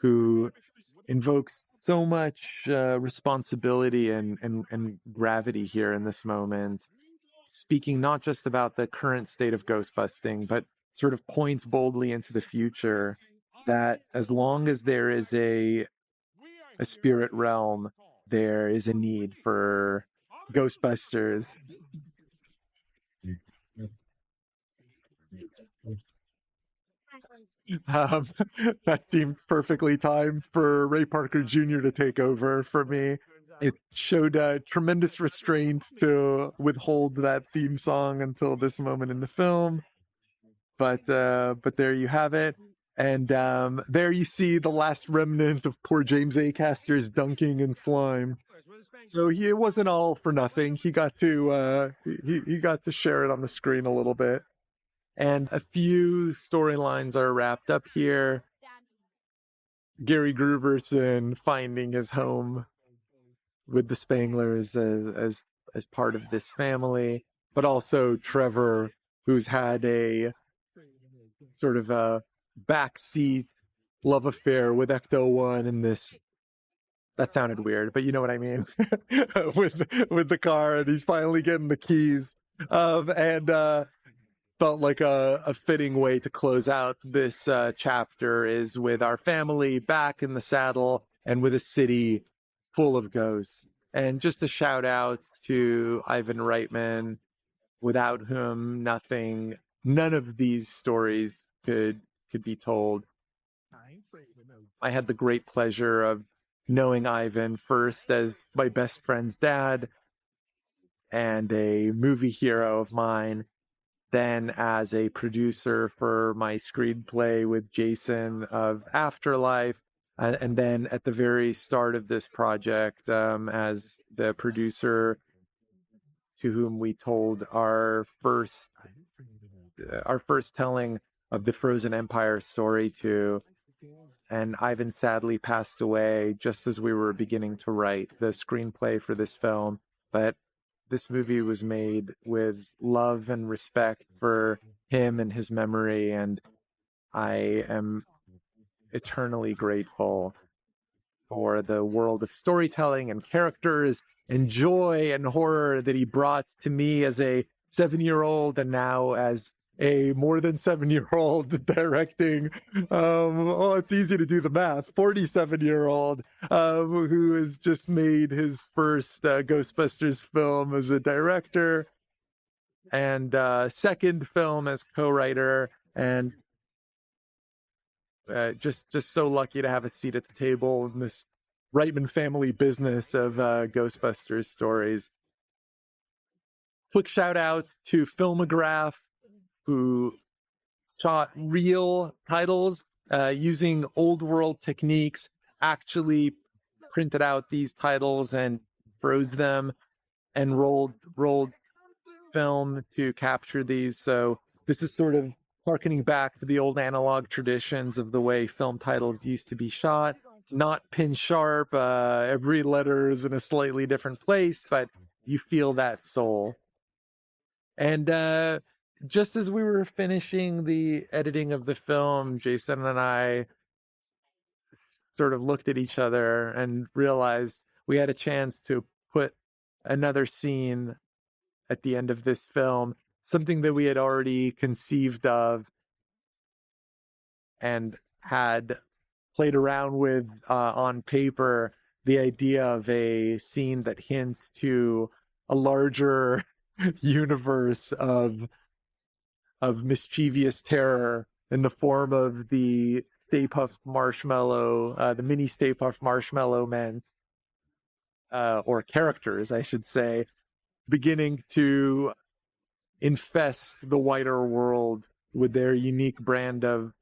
who invokes so much responsibility and gravity here in this moment, speaking not just about the current state of ghostbusting, but sort of points boldly into the future that as long as there is a spirit realm, there is a need for Ghostbusters. Um, that seemed perfectly timed for Ray Parker Jr. to take over for me. It showed tremendous restraint to withhold that theme song until this moment in the film. But there you have it. And there you see the last remnant of poor James Acaster's dunking in slime. So it wasn't all for nothing. He got to he got to share it on the screen a little bit. And a few storylines are wrapped up here. Gary Grooverson finding his home with the Spanglers as part of this family, but also Trevor, who's had a sort of a backseat love affair with Ecto-1 in this. That sounded weird, but you know what I mean. with the car, and he's finally getting the keys. Felt like a fitting way to close out this chapter is with our family back in the saddle and with a city full of ghosts. And just a shout out to Ivan Reitman, without whom none of these stories could be told. I had the great pleasure of knowing Ivan first as my best friend's dad and a movie hero of mine, then as a producer for my screenplay with Jason of Afterlife, and then at the very start of this project as the producer to whom we told our first telling of the Frozen Empire story to. And Ivan sadly passed away just as we were beginning to write the screenplay for this film. But this movie was made with love and respect for him and his memory, and I am eternally grateful for the world of storytelling and characters and joy and horror that he brought to me as a 7-year-old and now as a more than 7-year-old directing. It's easy to do the math. 47-year-old who has just made his first Ghostbusters film as a director and second film as co-writer, and just so lucky to have a seat at the table in this Reitman family business of Ghostbusters stories. Quick shout out to Filmograph, who shot real titles using old world techniques, actually printed out these titles and froze them and rolled film to capture these. So this is sort of harkening back to the old analog traditions of the way film titles used to be shot. Not pin sharp, every letter is in a slightly different place, but you feel that soul. And just as we were finishing the editing of the film, Jason and I sort of looked at each other and realized we had a chance to put another scene at the end of this film, something that we had already conceived of and had played around with on paper, the idea of a scene that hints to a larger universe of mischievous terror in the form of the Stay Puft Marshmallow, the mini Stay Puft Marshmallow Men, or characters, I should say, beginning to infest the wider world with their unique brand of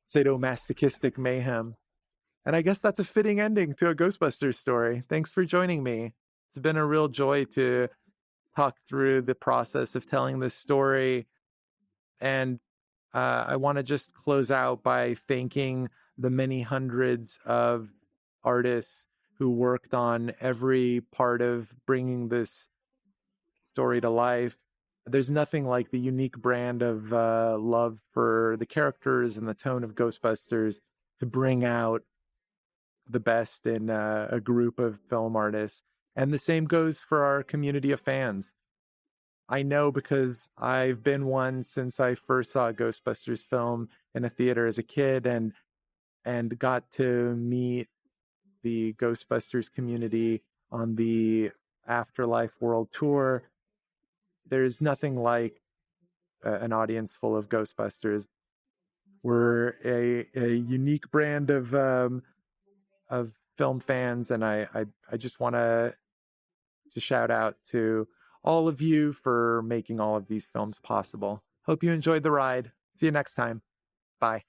sadomasochistic mayhem. And I guess that's a fitting ending to a Ghostbusters story. Thanks for joining me. It's been a real joy to talk through the process of telling this story. And I want to just close out by thanking the many hundreds of artists who worked on every part of bringing this story to life. There's nothing like the unique brand of love for the characters and the tone of Ghostbusters to bring out the best in a group of film artists. And the same goes for our community of fans. I know because I've been one since I first saw a Ghostbusters film in a theater as a kid, and got to meet the Ghostbusters community on the Afterlife World Tour. There's nothing like an audience full of Ghostbusters. We're a unique brand of film fans, and I just want to shout out to all of you for making all of these films possible. Hope you enjoyed the ride. See you next time. Bye.